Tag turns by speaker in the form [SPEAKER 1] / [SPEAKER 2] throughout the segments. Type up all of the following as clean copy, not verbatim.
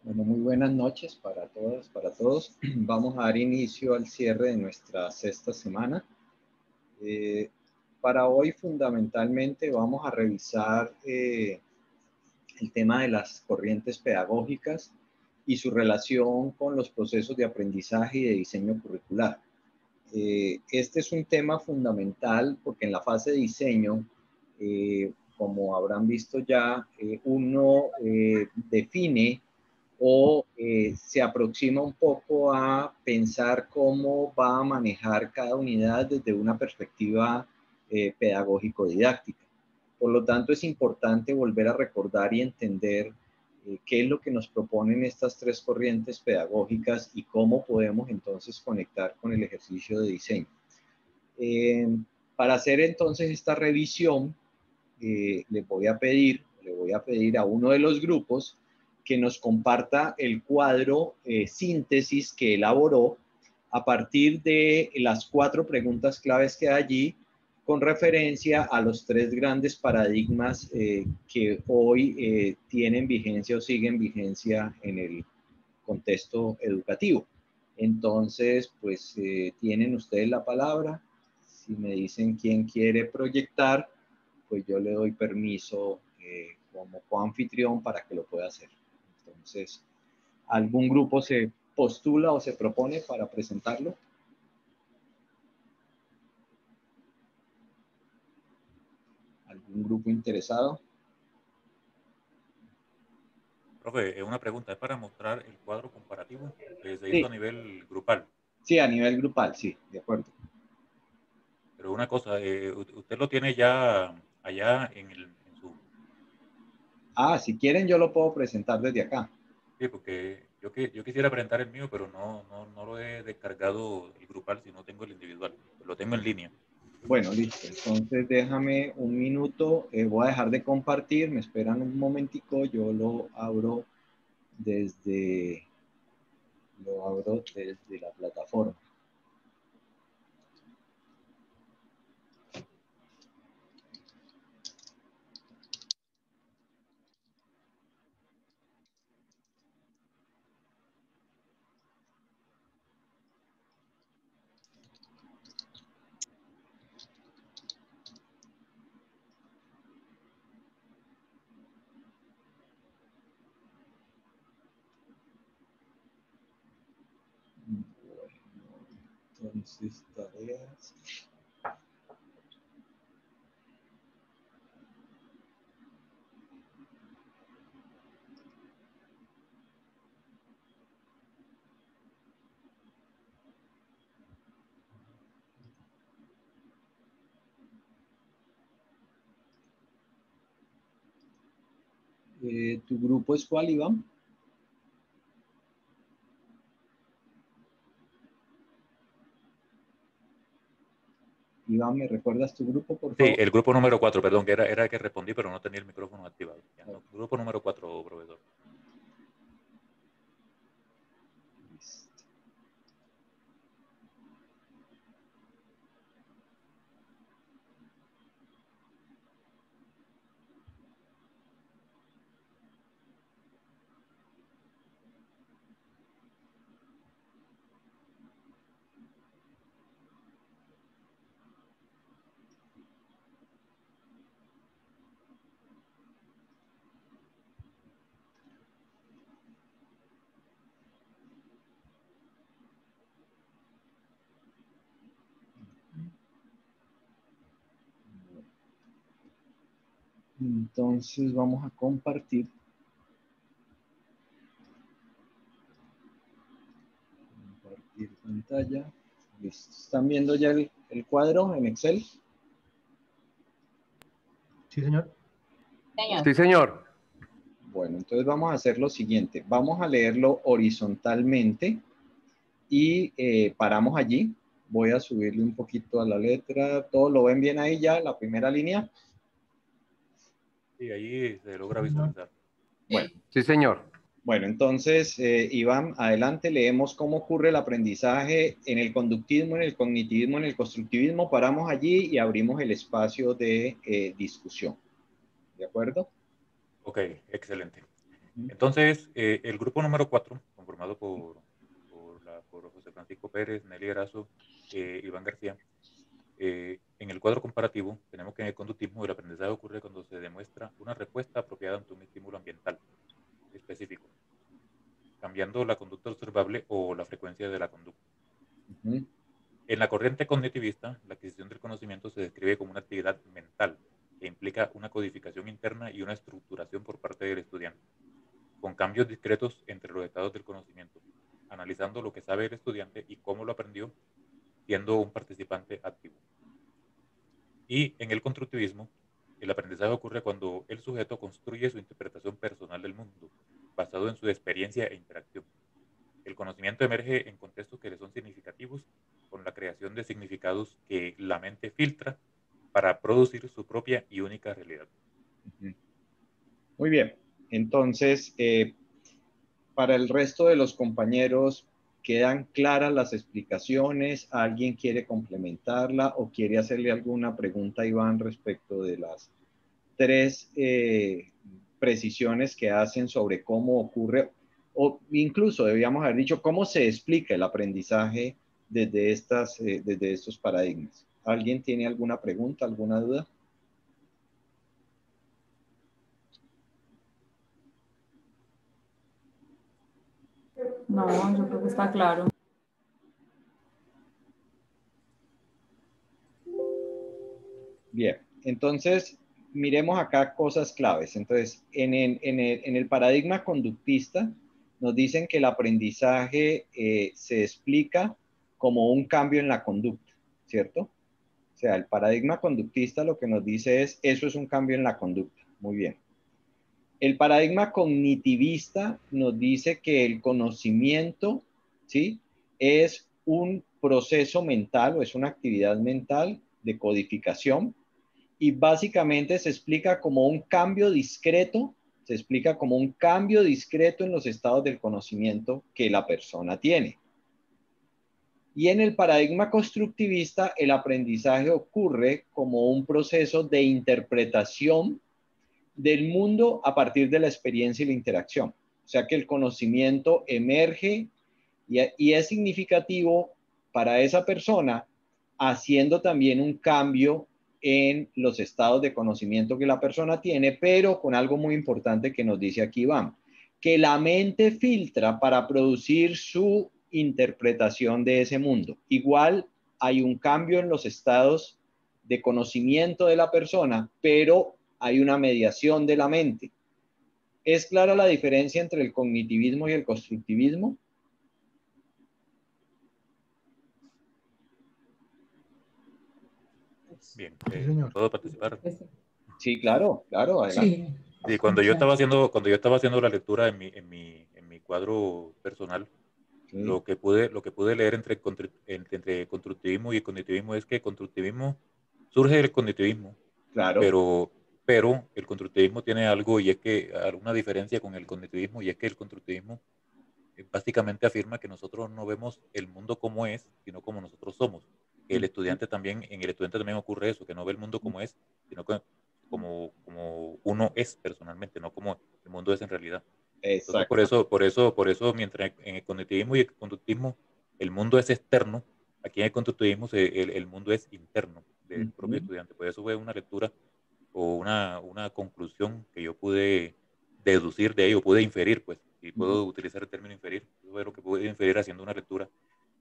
[SPEAKER 1] Bueno, muy buenas noches para todas, para todos. Vamos a dar inicio al cierre de nuestra sexta semana. Para hoy, fundamentalmente, vamos a revisar el tema de las corrientes pedagógicas y su relación con los procesos de aprendizaje y de diseño curricular. Este es un tema fundamental porque en la fase de diseño, como habrán visto ya, uno define o se aproxima un poco a pensar cómo va a manejar cada unidad desde una perspectiva pedagógico-didáctica. Por lo tanto, es importante volver a recordar y entender qué es lo que nos proponen estas tres corrientes pedagógicas y cómo podemos entonces conectar con el ejercicio de diseño. Para hacer entonces esta revisión, le voy a pedir a uno de los grupos que nos comparta el cuadro síntesis que elaboró a partir de las 4 preguntas claves que hay allí, con referencia a los 3 grandes paradigmas que hoy tienen vigencia o siguen vigencia en el contexto educativo. Entonces, pues tienen ustedes la palabra. Si me dicen quién quiere proyectar, pues yo le doy permiso como coanfitrión para que lo pueda hacer. Entonces, ¿algún grupo se postula o se propone para presentarlo? ¿Algún grupo interesado?
[SPEAKER 2] Profe, una pregunta, ¿es para mostrar el cuadro comparativo que se hizo
[SPEAKER 1] Sí,
[SPEAKER 2] a nivel grupal?
[SPEAKER 1] sí, a nivel grupal, sí, de acuerdo.
[SPEAKER 2] Pero una cosa, usted lo tiene ya allá en su...
[SPEAKER 1] Ah, si quieren yo lo puedo presentar desde acá.
[SPEAKER 2] Sí, porque yo quisiera presentar el mío, pero no lo he descargado el grupal, sino tengo el individual. Lo tengo en línea.
[SPEAKER 1] Bueno, listo. Entonces déjame un minuto. Voy a dejar de compartir. Me esperan un momentico. Yo desde, lo abro desde la plataforma. Bueno, entonces tareas. ¿Tu grupo es cuál, Iván? Iván, ¿me recuerdas tu grupo, por
[SPEAKER 2] Sí,
[SPEAKER 1] favor?
[SPEAKER 2] el grupo número 4, perdón, que era el que respondí, pero no tenía el micrófono activado. Ya, no, grupo número 4, profesor.
[SPEAKER 1] Listo. Entonces vamos a compartir. Compartir pantalla. Listo. ¿Están viendo ya el cuadro en Excel?
[SPEAKER 3] Sí, señor.
[SPEAKER 4] Sí, señor.
[SPEAKER 1] Bueno, entonces vamos a hacer lo siguiente. Vamos a leerlo horizontalmente y paramos allí. Voy a subirle un poquito a la letra. ¿Todos lo ven bien ahí ya, la primera línea?
[SPEAKER 2] Sí, ahí se logra
[SPEAKER 3] Sí, señor.
[SPEAKER 2] visualizar.
[SPEAKER 1] Bueno,
[SPEAKER 4] Sí, señor.
[SPEAKER 1] bueno, entonces, Iván, adelante, leemos cómo ocurre el aprendizaje en el conductismo, en el cognitivismo, en el constructivismo. Paramos allí y abrimos el espacio de discusión. ¿De acuerdo?
[SPEAKER 2] Ok, excelente. Entonces, el grupo número 4, conformado por José Francisco Pérez, Nelly Erazo, Iván García, en el cuadro comparativo tenemos que en el conductismo el aprendizaje ocurre cuando se demuestra una respuesta apropiada ante un estímulo ambiental específico, cambiando la conducta observable o la frecuencia de la conducta. En la corriente cognitivista, la adquisición del conocimiento se describe como una actividad mental que implica una codificación interna y una estructuración por parte del estudiante, con cambios discretos entre los estados del conocimiento, analizando lo que sabe el estudiante y cómo lo aprendió, siendo un participante activo. Y en el constructivismo, el aprendizaje ocurre cuando el sujeto construye su interpretación personal del mundo, basado en su experiencia e interacción. El conocimiento emerge en contextos que le son significativos, con la creación de significados que la mente filtra para producir su propia y única realidad.
[SPEAKER 1] Muy bien. Entonces, para el resto de los compañeros, ¿quedan claras las explicaciones? ¿Alguien quiere complementarla o quiere hacerle alguna pregunta a Iván respecto de las tres precisiones que hacen sobre cómo ocurre, o incluso debíamos haber dicho cómo se explica el aprendizaje desde estos paradigmas? ¿Alguien tiene alguna pregunta, alguna duda?
[SPEAKER 3] No, yo creo que está claro.
[SPEAKER 1] Bien, entonces miremos acá cosas claves. Entonces, en el paradigma conductista nos dicen que el aprendizaje se explica como un cambio en la conducta, ¿cierto? O sea, el paradigma conductista lo que nos dice es, eso es un cambio en la conducta. Muy bien. El paradigma cognitivista nos dice que el conocimiento, ¿sí?, es un proceso mental o es una actividad mental de codificación y básicamente se explica como un cambio discreto, en los estados del conocimiento que la persona tiene. Y en el paradigma constructivista, el aprendizaje ocurre como un proceso de interpretación del mundo a partir de la experiencia y la interacción. O sea que el conocimiento emerge y es significativo para esa persona, haciendo también un cambio en los estados de conocimiento que la persona tiene, pero con algo muy importante que nos dice aquí Iván, que la mente filtra para producir su interpretación de ese mundo. Igual hay un cambio en los estados de conocimiento de la persona, pero hay una mediación de la mente. ¿Es clara la diferencia entre el cognitivismo y el constructivismo?
[SPEAKER 2] Bien,
[SPEAKER 5] señor.
[SPEAKER 2] ¿puedo participar?
[SPEAKER 1] Sí, claro, claro, adelante.
[SPEAKER 5] Sí.
[SPEAKER 2] Sí, cuando yo estaba haciendo la lectura en mi cuadro personal,
[SPEAKER 1] Sí,
[SPEAKER 2] lo que pude leer entre constructivismo y cognitivismo es que constructivismo surge del cognitivismo,
[SPEAKER 1] claro.
[SPEAKER 2] pero el constructivismo tiene algo y es que alguna diferencia con el cognitivismo y es que el constructivismo básicamente afirma que nosotros no vemos el mundo como es, sino como nosotros somos. Que el estudiante también, en el estudiante también ocurre eso, que no ve el mundo como es, sino como uno es personalmente, no como el mundo es en realidad. Entonces,
[SPEAKER 1] Exacto.
[SPEAKER 2] por eso, mientras en el cognitivismo y el conductismo el mundo es externo, aquí en el conductivismo el mundo es interno del propio estudiante. Por eso fue una lectura o una conclusión que yo pude deducir de ello, pude inferir, pues, y puedo utilizar el término inferir. Eso es lo que pude inferir haciendo una lectura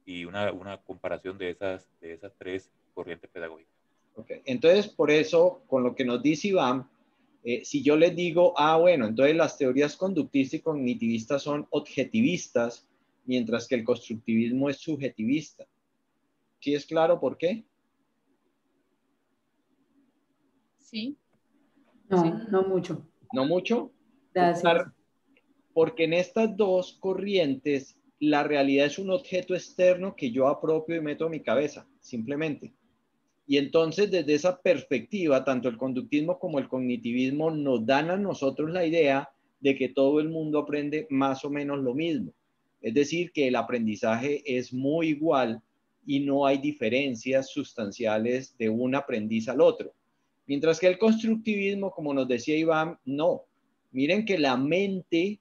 [SPEAKER 2] y una comparación de esas tres corrientes pedagógicas.
[SPEAKER 1] Okay. Entonces, por eso, con lo que nos dice Iván, si yo les digo, bueno, entonces las teorías conductistas y cognitivistas son objetivistas, mientras que el constructivismo es subjetivista. ¿Sí es claro por qué?
[SPEAKER 3] Sí.
[SPEAKER 6] No, no mucho.
[SPEAKER 1] ¿No mucho?
[SPEAKER 6] Gracias.
[SPEAKER 1] Porque en estas dos corrientes, la realidad es un objeto externo que yo apropio y meto a mi cabeza, simplemente. Y entonces, desde esa perspectiva, tanto el conductismo como el cognitivismo nos dan a nosotros la idea de que todo el mundo aprende más o menos lo mismo. Es decir, que el aprendizaje es muy igual y no hay diferencias sustanciales de un aprendiz al otro. Mientras que el constructivismo, como nos decía Iván, no. Miren que la mente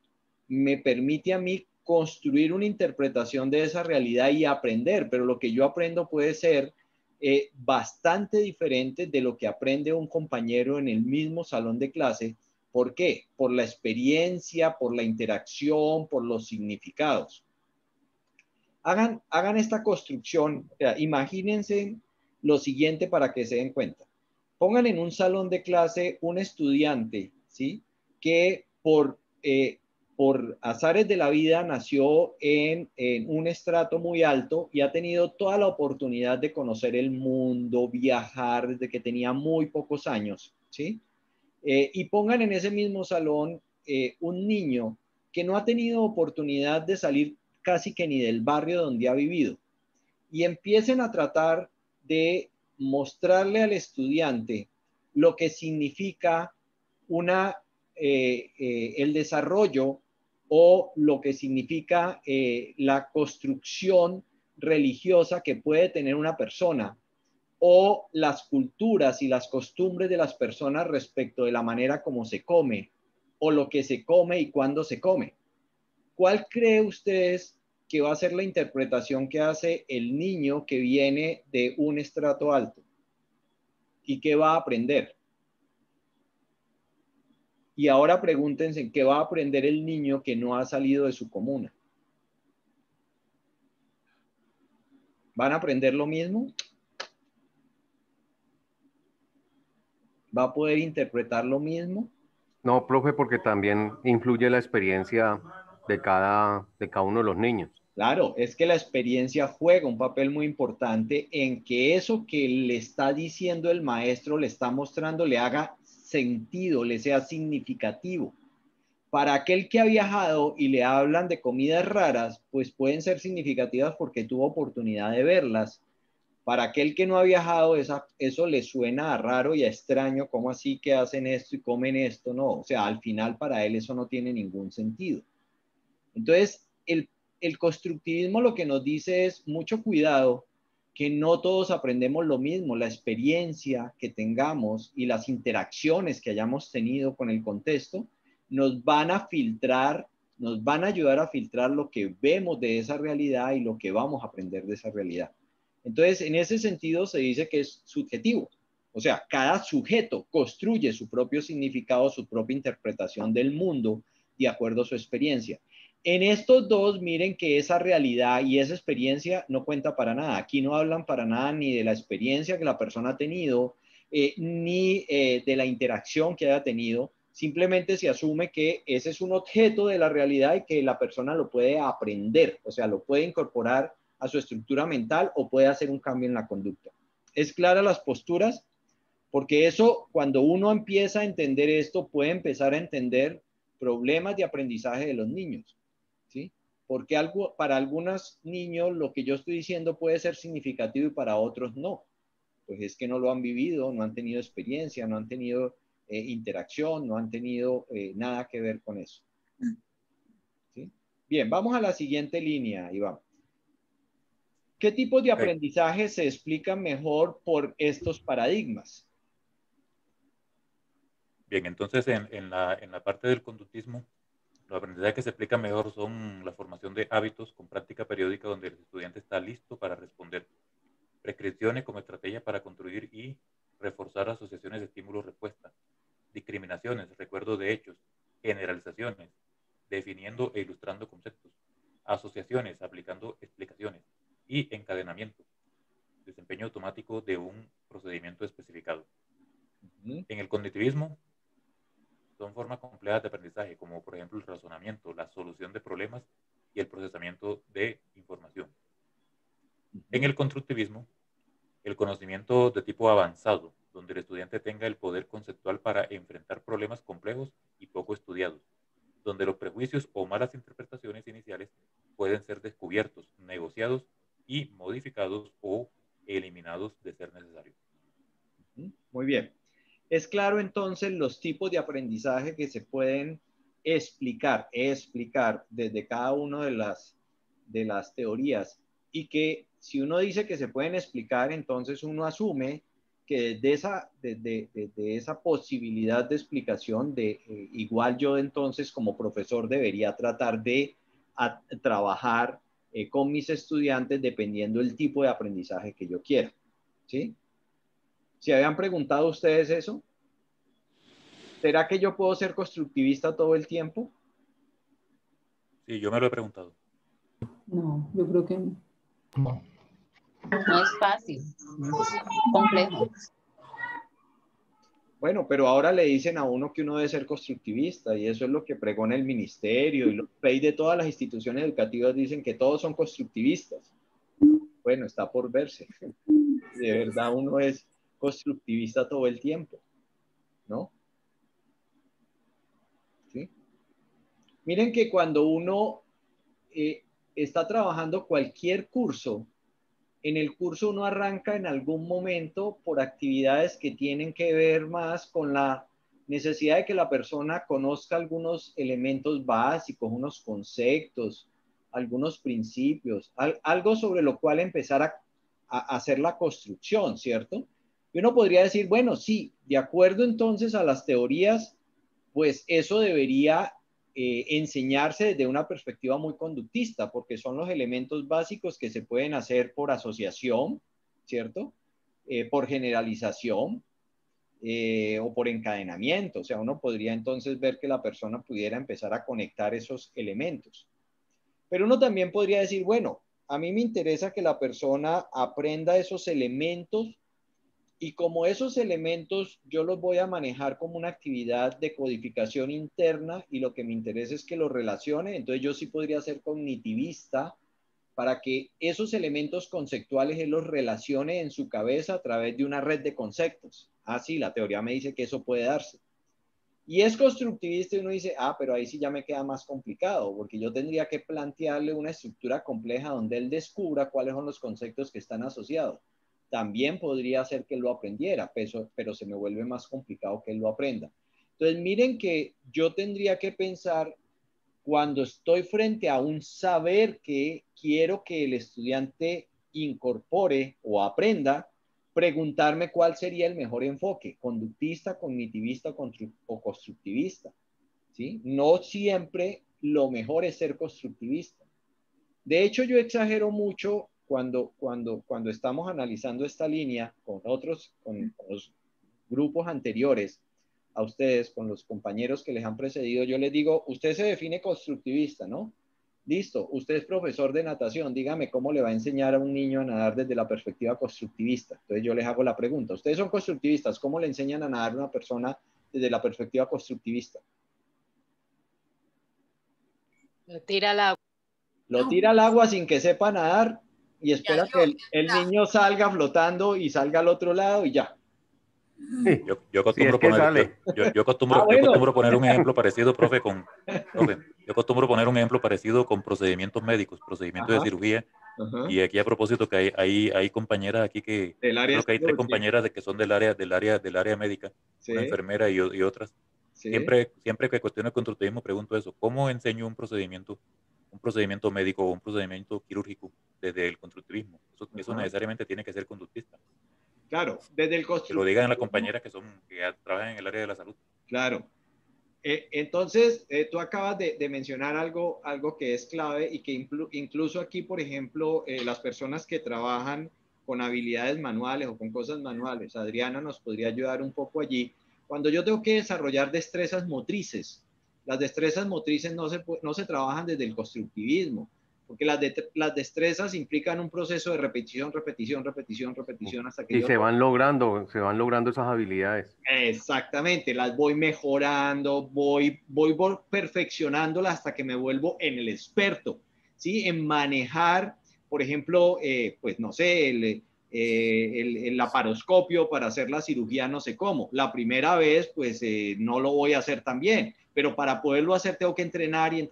[SPEAKER 1] me permite a mí construir una interpretación de esa realidad y aprender, pero lo que yo aprendo puede ser bastante diferente de lo que aprende un compañero en el mismo salón de clase. ¿Por qué? Por la experiencia, por la interacción, por los significados. Hagan esta construcción, imagínense lo siguiente para que se den cuenta. Pongan en un salón de clase un estudiante, ¿sí? Que por azares de la vida nació en un estrato muy alto y ha tenido toda la oportunidad de conocer el mundo, viajar desde que tenía muy pocos años, ¿sí? Y pongan en ese mismo salón un niño que no ha tenido oportunidad de salir casi que ni del barrio donde ha vivido, y empiecen a tratar de mostrarle al estudiante lo que significa el desarrollo o lo que significa la construcción religiosa que puede tener una persona, o las culturas y las costumbres de las personas respecto de la manera como se come, o lo que se come y cuándo se come. ¿Cuál cree ustedes que va a ser la interpretación que hace el niño que viene de un estrato alto? ¿Y qué va a aprender? Y ahora pregúntense, ¿qué va a aprender el niño que no ha salido de su comuna? ¿Van a aprender lo mismo? ¿Va a poder interpretar lo mismo?
[SPEAKER 4] No, profe, porque también influye la experiencia de cada uno de los niños.
[SPEAKER 1] Claro, es que la experiencia juega un papel muy importante en que eso que le está diciendo el maestro, le está mostrando, le haga sentido, le sea significativo. Para aquel que ha viajado y le hablan de comidas raras, pues pueden ser significativas porque tuvo oportunidad de verlas. Para aquel que no ha viajado, eso le suena a raro y a extraño, ¿cómo así que hacen esto y comen esto? No, o sea, al final para él eso no tiene ningún sentido. Entonces, el constructivismo lo que nos dice es mucho cuidado, que no todos aprendemos lo mismo. La experiencia que tengamos y las interacciones que hayamos tenido con el contexto nos van a filtrar, nos van a ayudar a filtrar lo que vemos de esa realidad y lo que vamos a aprender de esa realidad. Entonces, en ese sentido se dice que es subjetivo. O sea, cada sujeto construye su propio significado, su propia interpretación del mundo de acuerdo a su experiencia. En estos dos, miren que esa realidad y esa experiencia no cuenta para nada. Aquí no hablan para nada ni de la experiencia que la persona ha tenido, ni de la interacción que haya tenido. Simplemente se asume que ese es un objeto de la realidad y que la persona lo puede aprender, o sea, lo puede incorporar a su estructura mental o puede hacer un cambio en la conducta. ¿Es clara las posturas? Porque eso, cuando uno empieza a entender esto, puede empezar a entender problemas de aprendizaje de los niños, ¿sí? Porque para algunos niños lo que yo estoy diciendo puede ser significativo y para otros no. Pues es que no lo han vivido, no han tenido experiencia, no han tenido interacción, no han tenido nada que ver con eso. ¿Sí? Bien, vamos a la siguiente línea, Iván. ¿Qué tipos de aprendizaje se explican mejor por estos paradigmas?
[SPEAKER 2] Bien, entonces en la parte del conductismo, los aprendizajes que se explican mejor son la formación de hábitos con práctica periódica donde el estudiante está listo para responder. Prescripciones como estrategia para construir y reforzar asociaciones de estímulo-respuesta. Discriminaciones, recuerdo de hechos. Generalizaciones, definiendo e ilustrando conceptos. Asociaciones, aplicando explicaciones. Y encadenamiento, desempeño automático de un procedimiento especificado. En el cognitivismo, son formas complejas de aprendizaje, como por ejemplo el razonamiento, la solución de problemas y el procesamiento de información. En el constructivismo, el conocimiento de tipo avanzado, donde el estudiante tenga el poder conceptual para enfrentar problemas complejos y poco estudiados, donde los prejuicios o malas interpretaciones iniciales pueden ser descubiertos, negociados y modificados o eliminados de ser necesario.
[SPEAKER 1] Muy bien. Es claro entonces los tipos de aprendizaje que se pueden explicar desde cada una de las teorías, y que si uno dice que se pueden explicar, entonces uno asume que de esa posibilidad de explicación, igual yo entonces como profesor debería tratar de trabajar con mis estudiantes dependiendo del tipo de aprendizaje que yo quiera, ¿sí? ¿Se habían preguntado ustedes eso? ¿Será que yo puedo ser constructivista todo el tiempo?
[SPEAKER 2] Sí, yo me lo he preguntado.
[SPEAKER 6] No, yo creo que no.
[SPEAKER 5] No.
[SPEAKER 7] No es fácil, es complejo.
[SPEAKER 1] Bueno, pero ahora le dicen a uno que uno debe ser constructivista y eso es lo que pregona el ministerio y los reyes de todas las instituciones educativas dicen que todos son constructivistas. Bueno, está por verse. De verdad uno es constructivista todo el tiempo, ¿no? ¿Sí? Miren que cuando uno está trabajando cualquier curso, en el curso uno arranca en algún momento por actividades que tienen que ver más con la necesidad de que la persona conozca algunos elementos básicos, unos conceptos, algunos principios, algo sobre lo cual empezar a hacer la construcción, ¿cierto? Y uno podría decir, bueno, sí, de acuerdo entonces a las teorías, pues eso debería enseñarse desde una perspectiva muy conductista, porque son los elementos básicos que se pueden hacer por asociación, ¿cierto? Por generalización o por encadenamiento. O sea, uno podría entonces ver que la persona pudiera empezar a conectar esos elementos. Pero uno también podría decir, bueno, a mí me interesa que la persona aprenda esos elementos y como esos elementos yo los voy a manejar como una actividad de codificación interna y lo que me interesa es que los relacione, entonces yo sí podría ser cognitivista para que esos elementos conceptuales él los relacione en su cabeza a través de una red de conceptos. Ah, sí, la teoría me dice que eso puede darse. Y es constructivista y uno dice, ah, pero ahí sí ya me queda más complicado, porque yo tendría que plantearle una estructura compleja donde él descubra cuáles son los conceptos que están asociados. También podría ser que él lo aprendiera, pero se me vuelve más complicado que él lo aprenda. Entonces, miren que yo tendría que pensar cuando estoy frente a un saber que quiero que el estudiante incorpore o aprenda, preguntarme cuál sería el mejor enfoque, conductista, cognitivista o constructivista, ¿sí? No siempre lo mejor es ser constructivista. De hecho, yo exagero mucho cuando estamos analizando esta línea con los grupos anteriores a ustedes, con los compañeros que les han precedido, yo les digo, usted se define constructivista, ¿no? Listo, usted es profesor de natación, dígame cómo le va a enseñar a un niño a nadar desde la perspectiva constructivista. Entonces yo les hago la pregunta, ustedes son constructivistas, ¿cómo le enseñan a nadar a una persona desde la perspectiva constructivista?
[SPEAKER 7] Lo tira al agua.
[SPEAKER 1] Lo tira al agua sin que sepa nadar y espera que el niño salga flotando y salga al otro lado y ya.
[SPEAKER 4] Sí,
[SPEAKER 2] Yo
[SPEAKER 4] sí, es
[SPEAKER 2] acostumbro
[SPEAKER 4] que
[SPEAKER 2] poner,
[SPEAKER 4] sale.
[SPEAKER 2] yo acostumbro poner un ejemplo parecido, profe, yo acostumbro poner un ejemplo parecido con procedimientos médicos, procedimientos de cirugía. Y aquí a propósito que hay compañeras aquí que,
[SPEAKER 1] Del
[SPEAKER 2] yo
[SPEAKER 1] área
[SPEAKER 2] creo que hay
[SPEAKER 1] de salud,
[SPEAKER 2] 3 compañeras de que son del área médica,
[SPEAKER 1] sí,
[SPEAKER 2] una enfermera y otras.
[SPEAKER 1] sí.
[SPEAKER 2] Siempre que cuestiono el constructivismo pregunto eso, ¿cómo enseño un procedimiento médico o un procedimiento quirúrgico desde el constructivismo? Eso necesariamente tiene que ser conductista.
[SPEAKER 1] Claro, desde el
[SPEAKER 2] Que lo digan las
[SPEAKER 1] constructivismo.
[SPEAKER 2] compañeras que trabajan en el área de la salud.
[SPEAKER 1] Claro. Entonces, tú acabas de mencionar algo que es clave y que incluso aquí, por ejemplo, las personas que trabajan con habilidades manuales o con cosas manuales, Adriana nos podría ayudar un poco allí. Cuando yo tengo que desarrollar destrezas motrices, las destrezas motrices no se trabajan desde el constructivismo, porque las destrezas implican un proceso de repetición hasta que
[SPEAKER 4] Y
[SPEAKER 1] yo
[SPEAKER 4] se van logrando esas habilidades.
[SPEAKER 1] Exactamente, las voy mejorando, voy perfeccionándolas hasta que me vuelvo en el experto, ¿sí? En manejar, por ejemplo, pues no sé, el laparoscopio para hacer la cirugía no sé cómo. La primera vez, pues no lo voy a hacer tan bien, pero para poderlo hacer tengo que entrenar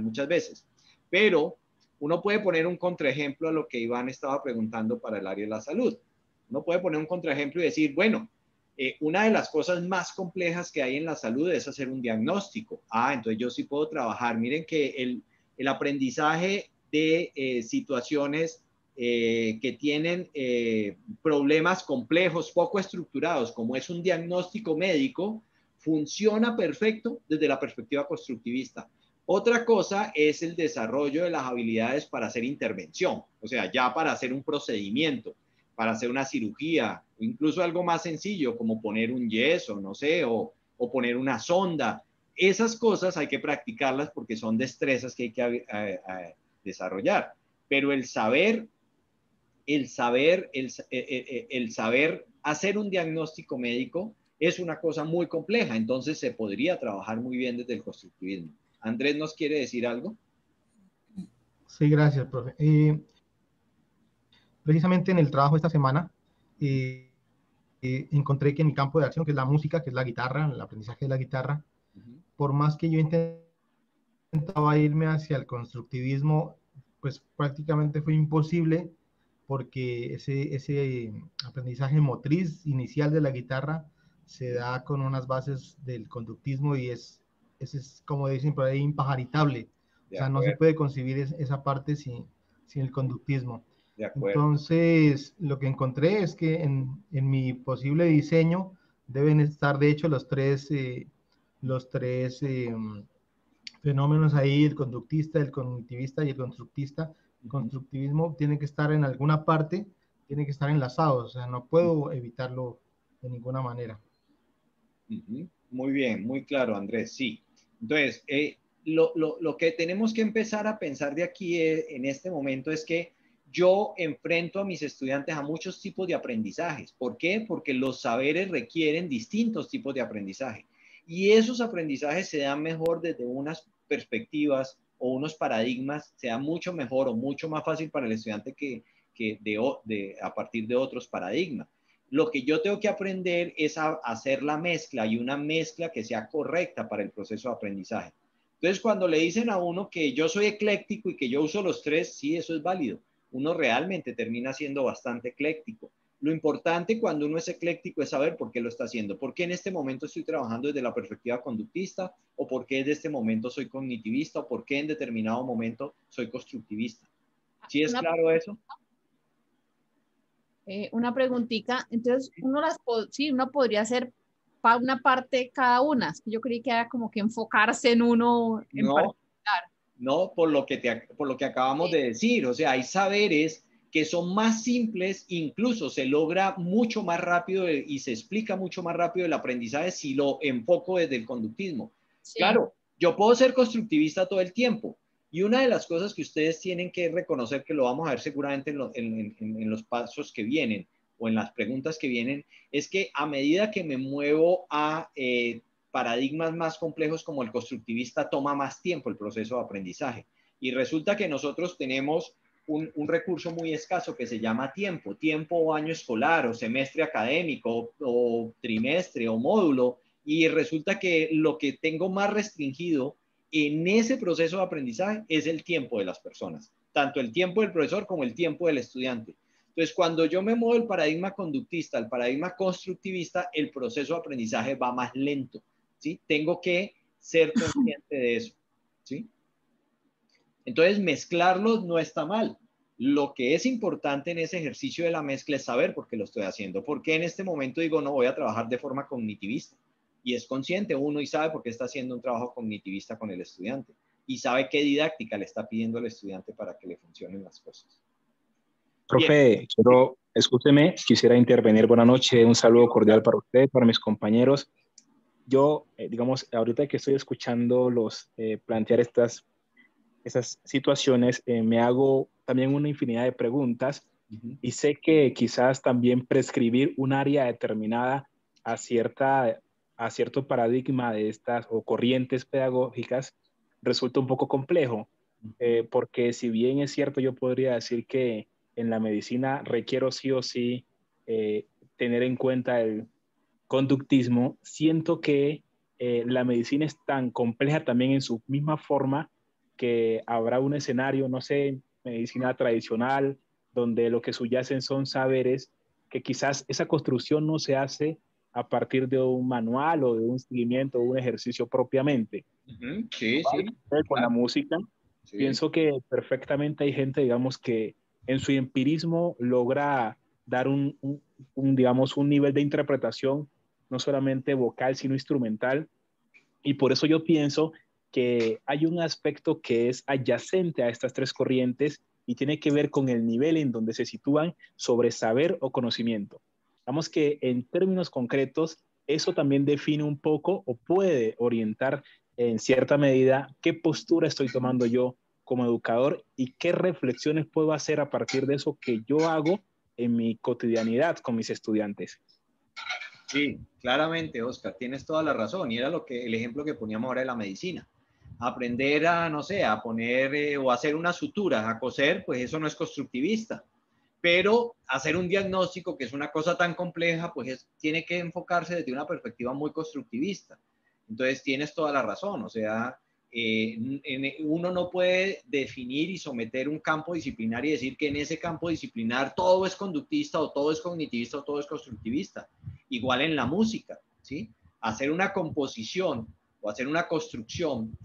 [SPEAKER 1] muchas veces. Pero uno puede poner un contraejemplo a lo que Iván estaba preguntando para el área de la salud. Uno puede poner un contraejemplo y decir, bueno, una de las cosas más complejas que hay en la salud es hacer un diagnóstico. Ah, entonces yo sí puedo trabajar. Miren que el aprendizaje de situaciones que tienen problemas complejos, poco estructurados, como es un diagnóstico médico, funciona perfecto desde la perspectiva constructivista. Otra cosa es el desarrollo de las habilidades para hacer intervención, o sea, ya para hacer un procedimiento, para hacer una cirugía, o incluso algo más sencillo como poner un yeso, no sé, o poner una sonda. Esas cosas hay que practicarlas porque son destrezas que hay que desarrollar. Pero el saber hacer un diagnóstico médico es una cosa muy compleja, entonces se podría trabajar muy bien desde el constructivismo. Andrés, ¿nos quiere decir algo?
[SPEAKER 5] Sí, gracias, profe. Precisamente en el trabajo esta semana encontré que en mi campo de acción, que es la música, que es la guitarra, el aprendizaje de la guitarra, por más que yo intentaba irme hacia el constructivismo, pues prácticamente fue imposible, porque ese aprendizaje motriz inicial de la guitarra se da con unas bases del conductismo y es como dicen por ahí, impajaritable. O sea, no se puede concebir esa parte sin el conductismo. Entonces, lo que encontré es que en mi posible diseño deben estar, de hecho, los tres fenómenos ahí, el conductista, el cognitivista y el constructista. El constructivismo tiene que estar en alguna parte, tiene que estar enlazado, o sea, no puedo evitarlo de ninguna manera.
[SPEAKER 1] Muy bien, muy claro, Andrés, sí. Entonces, lo que tenemos que empezar a pensar de aquí en este momento es que yo enfrento a mis estudiantes a muchos tipos de aprendizajes. ¿Por qué? Porque los saberes requieren distintos tipos de aprendizaje. Y esos aprendizajes se dan mejor desde unas perspectivas o unos paradigmas, se dan mucho mejor o mucho más fácil para el estudiante que a partir de otros paradigmas. Lo que yo tengo que aprender es a hacer la mezcla y una mezcla que sea correcta para el proceso de aprendizaje. Entonces, cuando le dicen a uno que yo soy ecléctico y que yo uso los tres, sí, eso es válido. Uno realmente termina siendo bastante ecléctico. Lo importante cuando uno es ecléctico es saber por qué lo está haciendo. ¿Por qué en este momento estoy trabajando desde la perspectiva conductista? ¿O por qué desde este momento soy cognitivista? ¿O por qué en determinado momento soy constructivista? ¿Sí es claro eso?
[SPEAKER 3] Una preguntita, entonces uno podría hacer para una parte cada una. Yo creí que era como que enfocarse en uno en particular.
[SPEAKER 1] No, por lo que acabamos de decir, o sea, hay saberes que son más simples, incluso se logra mucho más rápido y se explica mucho más rápido el aprendizaje si lo enfoco desde el conductismo. Sí. Claro, yo puedo ser constructivista todo el tiempo, y una de las cosas que ustedes tienen que reconocer, que lo vamos a ver seguramente en los pasos que vienen o en las preguntas que vienen, es que a medida que me muevo a paradigmas más complejos como el constructivista, toma más tiempo el proceso de aprendizaje. Y resulta que nosotros tenemos un recurso muy escaso que se llama tiempo o año escolar o semestre académico o trimestre o módulo, y resulta que lo que tengo más restringido en ese proceso de aprendizaje es el tiempo de las personas, tanto el tiempo del profesor como el tiempo del estudiante. Entonces, cuando yo me muevo del paradigma conductista al paradigma constructivista, el proceso de aprendizaje va más lento, ¿sí? Tengo que ser consciente de eso, ¿sí? Entonces, mezclarlos no está mal. Lo que es importante en ese ejercicio de la mezcla es saber por qué lo estoy haciendo. ¿Por qué en este momento digo no voy a trabajar de forma cognitivista? Y es consciente uno y sabe por qué está haciendo un trabajo cognitivista con el estudiante. Y sabe qué didáctica le está pidiendo al estudiante para que le funcionen las cosas.
[SPEAKER 8] Profe, escúcheme, quisiera intervenir. Buenas noches, un saludo cordial para usted, para mis compañeros. Yo, digamos, ahorita que estoy escuchando plantear esas situaciones, me hago también una infinidad de preguntas y sé que quizás también prescribir un área determinada a cierto paradigma de estas o corrientes pedagógicas resulta un poco complejo, porque si bien es cierto, yo podría decir que en la medicina requiero sí o sí tener en cuenta el conductismo, siento que la medicina es tan compleja también en su misma forma que habrá un escenario, no sé, medicina tradicional, donde lo que subyacen son saberes que quizás esa construcción no se hace a partir de un manual o de un seguimiento o un ejercicio propiamente.
[SPEAKER 1] Sí, sí.
[SPEAKER 8] Con la música,
[SPEAKER 1] sí.
[SPEAKER 8] Pienso que perfectamente hay gente, digamos, que en su empirismo logra dar digamos, un nivel de interpretación no solamente vocal, sino instrumental. Y por eso yo pienso que hay un aspecto que es adyacente a estas tres corrientes y tiene que ver con el nivel en donde se sitúan sobre saber o conocimiento. Digamos que en términos concretos, eso también define un poco o puede orientar en cierta medida qué postura estoy tomando yo como educador y qué reflexiones puedo hacer a partir de eso que yo hago en mi cotidianidad con mis estudiantes.
[SPEAKER 1] Sí, claramente, Oscar, tienes toda la razón. Y era el ejemplo que poníamos ahora de la medicina. Aprender a, no sé, a poner o hacer unas suturas, a coser, pues eso no es constructivista. Pero hacer un diagnóstico, que es una cosa tan compleja, pues tiene que enfocarse desde una perspectiva muy constructivista. Entonces, tienes toda la razón. O sea, uno no puede definir y someter un campo disciplinar y decir que en ese campo disciplinar todo es conductista o todo es cognitivista o todo es constructivista. Igual en la música, ¿sí? Hacer una composición o hacer una construcción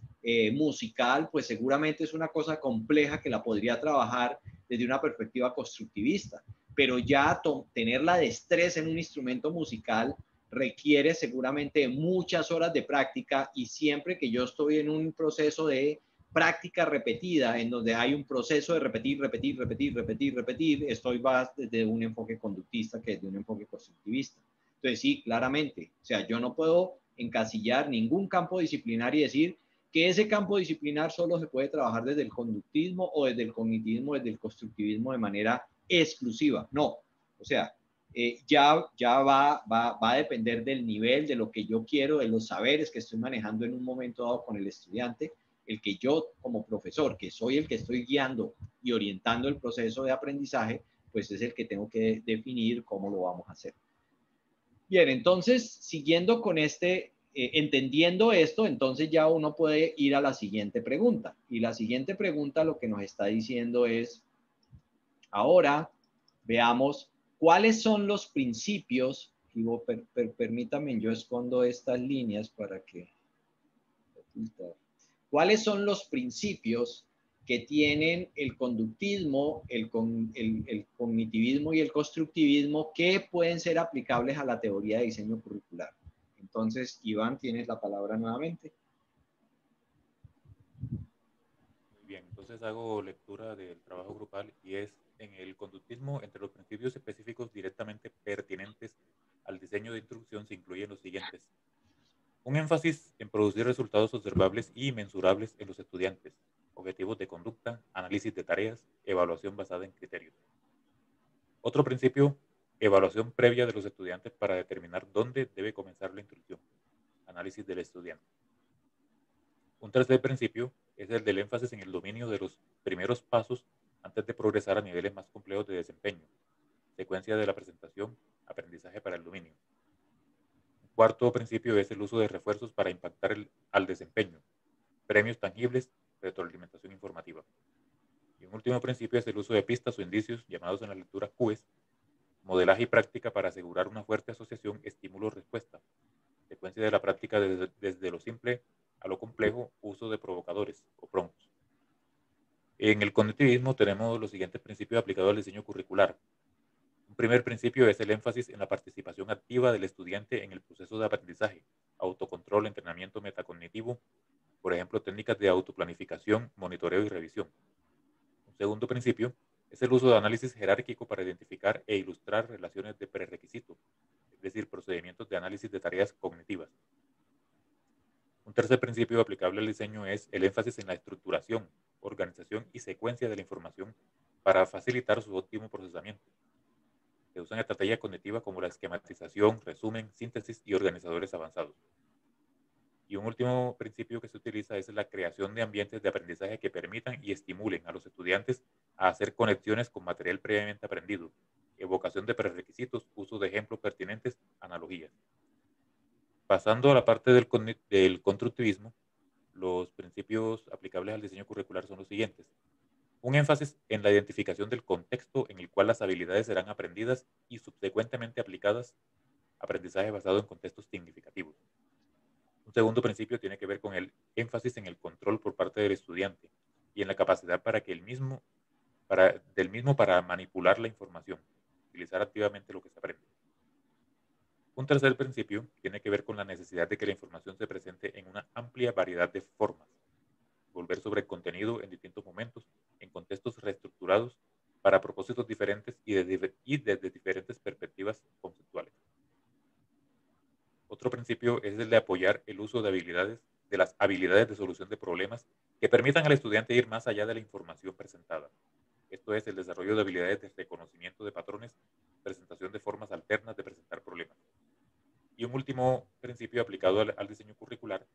[SPEAKER 1] musical, pues seguramente es una cosa compleja que la podría trabajar desde una perspectiva constructivista, pero ya tener la destreza en un instrumento musical requiere seguramente muchas horas de práctica, y siempre que yo estoy en un proceso de práctica repetida, en donde hay un proceso de repetir, estoy más desde un enfoque conductista que desde un enfoque constructivista. Entonces sí, claramente, o sea, yo no puedo encasillar ningún campo disciplinar y decir que ese campo disciplinar solo se puede trabajar desde el conductismo o desde el cognitivismo, desde el constructivismo de manera exclusiva. No, o sea, ya va a depender del nivel, de lo que yo quiero, de los saberes que estoy manejando en un momento dado con el estudiante, el que yo como profesor, que soy el que estoy guiando y orientando el proceso de aprendizaje, pues es el que tengo que definir cómo lo vamos a hacer. Bien, entonces, siguiendo con entendiendo esto, entonces ya uno puede ir a la siguiente pregunta. Y la siguiente pregunta lo que nos está diciendo es, ahora veamos cuáles son los principios, y permítame, yo escondo estas líneas para que... ¿Cuáles son los principios que tienen el conductismo, el cognitivismo y el constructivismo que pueden ser aplicables a la teoría de diseño curricular? Entonces, Iván, tienes la palabra nuevamente.
[SPEAKER 2] Muy bien, entonces hago lectura del trabajo grupal y es: en el conductismo, entre los principios específicos directamente pertinentes al diseño de instrucción se incluyen los siguientes. Un énfasis en producir resultados observables y mensurables en los estudiantes, objetivos de conducta, análisis de tareas, evaluación basada en criterios. Otro principio: evaluación previa de los estudiantes para determinar dónde debe comenzar la instrucción, análisis del estudiante. Un tercer principio es el del énfasis en el dominio de los primeros pasos antes de progresar a niveles más complejos de desempeño, secuencia de la presentación, aprendizaje para el dominio. Un cuarto principio es el uso de refuerzos para impactar al desempeño, premios tangibles, retroalimentación informativa. Y un último principio es el uso de pistas o indicios, llamados en la lectura QES, modelaje y práctica para asegurar una fuerte asociación estímulo-respuesta, secuencia de la práctica desde lo simple a lo complejo, uso de provocadores o prompts. En el cognitivismo tenemos los siguientes principios aplicados al diseño curricular. Un primer principio es el énfasis en la participación activa del estudiante en el proceso de aprendizaje, autocontrol, entrenamiento metacognitivo, por ejemplo, técnicas de autoplanificación, monitoreo y revisión. Un segundo principio es el uso de análisis jerárquico para identificar e ilustrar relaciones de prerequisito, es decir, procedimientos de análisis de tareas cognitivas. Un tercer principio aplicable al diseño es el énfasis en la estructuración, organización y secuencia de la información para facilitar su óptimo procesamiento. Se usan estrategias cognitivas como la esquematización, resumen, síntesis y organizadores avanzados. Y un último principio que se utiliza es la creación de ambientes de aprendizaje que permitan y estimulen a los estudiantes a hacer conexiones con material previamente aprendido, evocación de prerequisitos, uso de ejemplos pertinentes, analogías. Pasando a la parte del constructivismo, los principios aplicables al diseño curricular son los siguientes. Un énfasis en la identificación del contexto en el cual las habilidades serán aprendidas y subsecuentemente aplicadas, aprendizaje basado en contextos significativos. Un segundo principio tiene que ver con el énfasis en el control por parte del estudiante y en la capacidad para que el mismo del mismo para manipular la información, utilizar activamente lo que se aprende. Un tercer principio tiene que ver con la necesidad de que la información se presente en una amplia variedad de formas, volver sobre el contenido en distintos momentos, en contextos reestructurados, para propósitos diferentes y desde diferentes perspectivas conceptuales. Otro principio es el de apoyar el uso de las habilidades de solución de problemas que permitan al estudiante ir más allá de la información presentada. Esto es el desarrollo de habilidades de reconocimiento de patrones, presentación de formas alternas de presentar problemas. Y un último principio aplicado al diseño curricular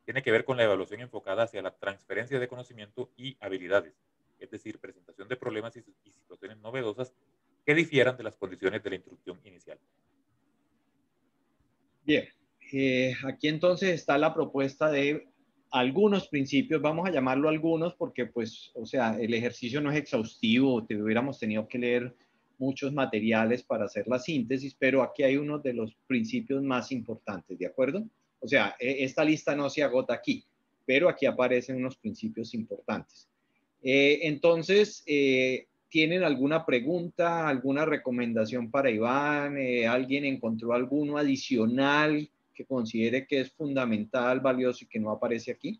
[SPEAKER 2] tiene que ver con la evaluación enfocada hacia la transferencia de conocimiento y habilidades, es decir, presentación de problemas y situaciones novedosas que difieran de las condiciones de la instrucción inicial.
[SPEAKER 1] Bien, aquí entonces está la propuesta de algunos principios, vamos a llamarlo algunos porque pues, o sea, el ejercicio no es exhaustivo, hubiéramos tenido que leer muchos materiales para hacer la síntesis, pero aquí hay uno de los principios más importantes, ¿de acuerdo? O sea, esta lista no se agota aquí, pero aquí aparecen unos principios importantes. Entonces, ¿tienen alguna pregunta, alguna recomendación para Iván? ¿Alguien encontró alguno adicional que considere que es fundamental, valioso y que no aparece aquí?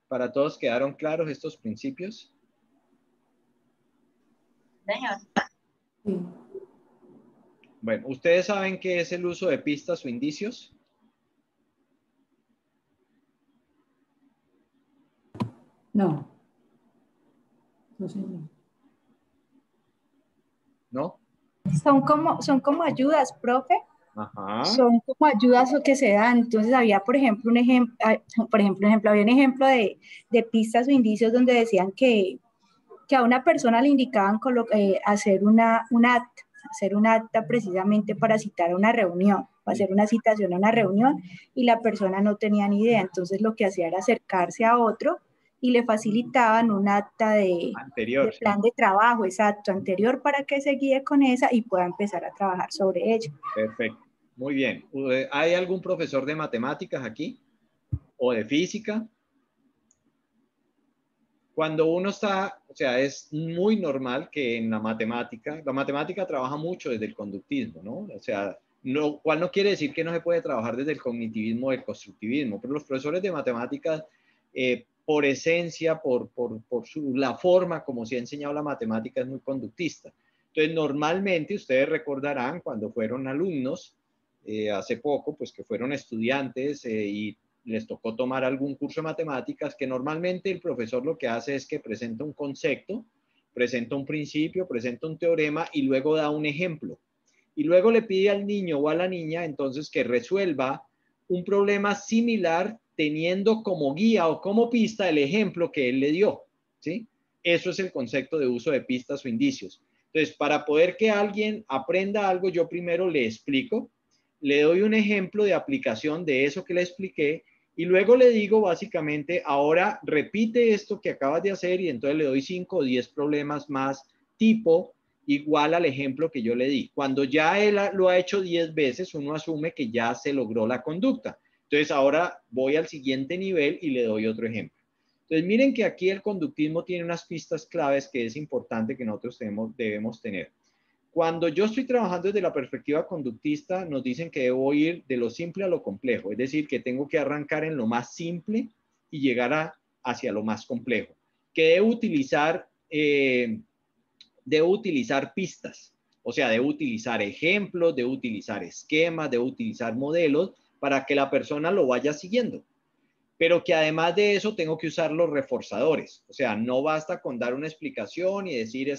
[SPEAKER 1] ¿Para todos quedaron claros estos principios?
[SPEAKER 7] Señor.
[SPEAKER 6] Sí.
[SPEAKER 1] Bueno, ¿ustedes saben qué es el uso de pistas o indicios?
[SPEAKER 6] No. No, señor.
[SPEAKER 1] ¿No?
[SPEAKER 9] Son como ayudas, profe.
[SPEAKER 1] Ajá.
[SPEAKER 9] Son como ayudas o que se dan. Entonces había, por ejemplo, había un ejemplo de pistas o indicios donde decían que a una persona le indicaban hacer un acta precisamente para citar a una reunión, para hacer una citación a una reunión, y la persona no tenía ni idea. Entonces lo que hacía era acercarse a otro y le facilitaban un acta de plan de trabajo, exacto, anterior, para que se guíe con esa y pueda empezar a trabajar sobre ello.
[SPEAKER 1] Perfecto, muy bien. ¿Hay algún profesor de matemáticas aquí? ¿O de física? Cuando uno está, o sea, es muy normal que en la matemática trabaja mucho desde el conductismo, ¿no? O sea, cual no quiere decir que no se puede trabajar desde el cognitivismo o el constructivismo, pero los profesores de matemáticas, por esencia, la forma como se ha enseñado la matemática, es muy conductista. Entonces, normalmente ustedes recordarán cuando fueron alumnos, hace poco, pues que fueron estudiantes y les tocó tomar algún curso de matemáticas, que normalmente el profesor lo que hace es que presenta un concepto, presenta un principio, presenta un teorema y luego da un ejemplo. Y luego le pide al niño o a la niña entonces que resuelva un problema similar teniendo como guía o como pista el ejemplo que él le dio, ¿sí? Eso es el concepto de uso de pistas o indicios. Entonces, para poder que alguien aprenda algo, yo primero le explico, le doy un ejemplo de aplicación de eso que le expliqué y luego le digo básicamente, ahora repite esto que acabas de hacer y entonces le doy 5 o 10 problemas más tipo igual al ejemplo que yo le di. Cuando ya él lo ha hecho 10 veces, uno asume que ya se logró la conducta. Entonces ahora voy al siguiente nivel y le doy otro ejemplo. Entonces miren que aquí el conductismo tiene unas pistas claves que es importante que nosotros debemos tener. Cuando yo estoy trabajando desde la perspectiva conductista, nos dicen que debo ir de lo simple a lo complejo, es decir, que tengo que arrancar en lo más simple y llegar hacia lo más complejo, que debo utilizar pistas, o sea, debo utilizar ejemplos, debo utilizar esquemas, debo utilizar modelos para que la persona lo vaya siguiendo. Pero que además de eso tengo que usar los reforzadores, o sea, no basta con dar una explicación y decir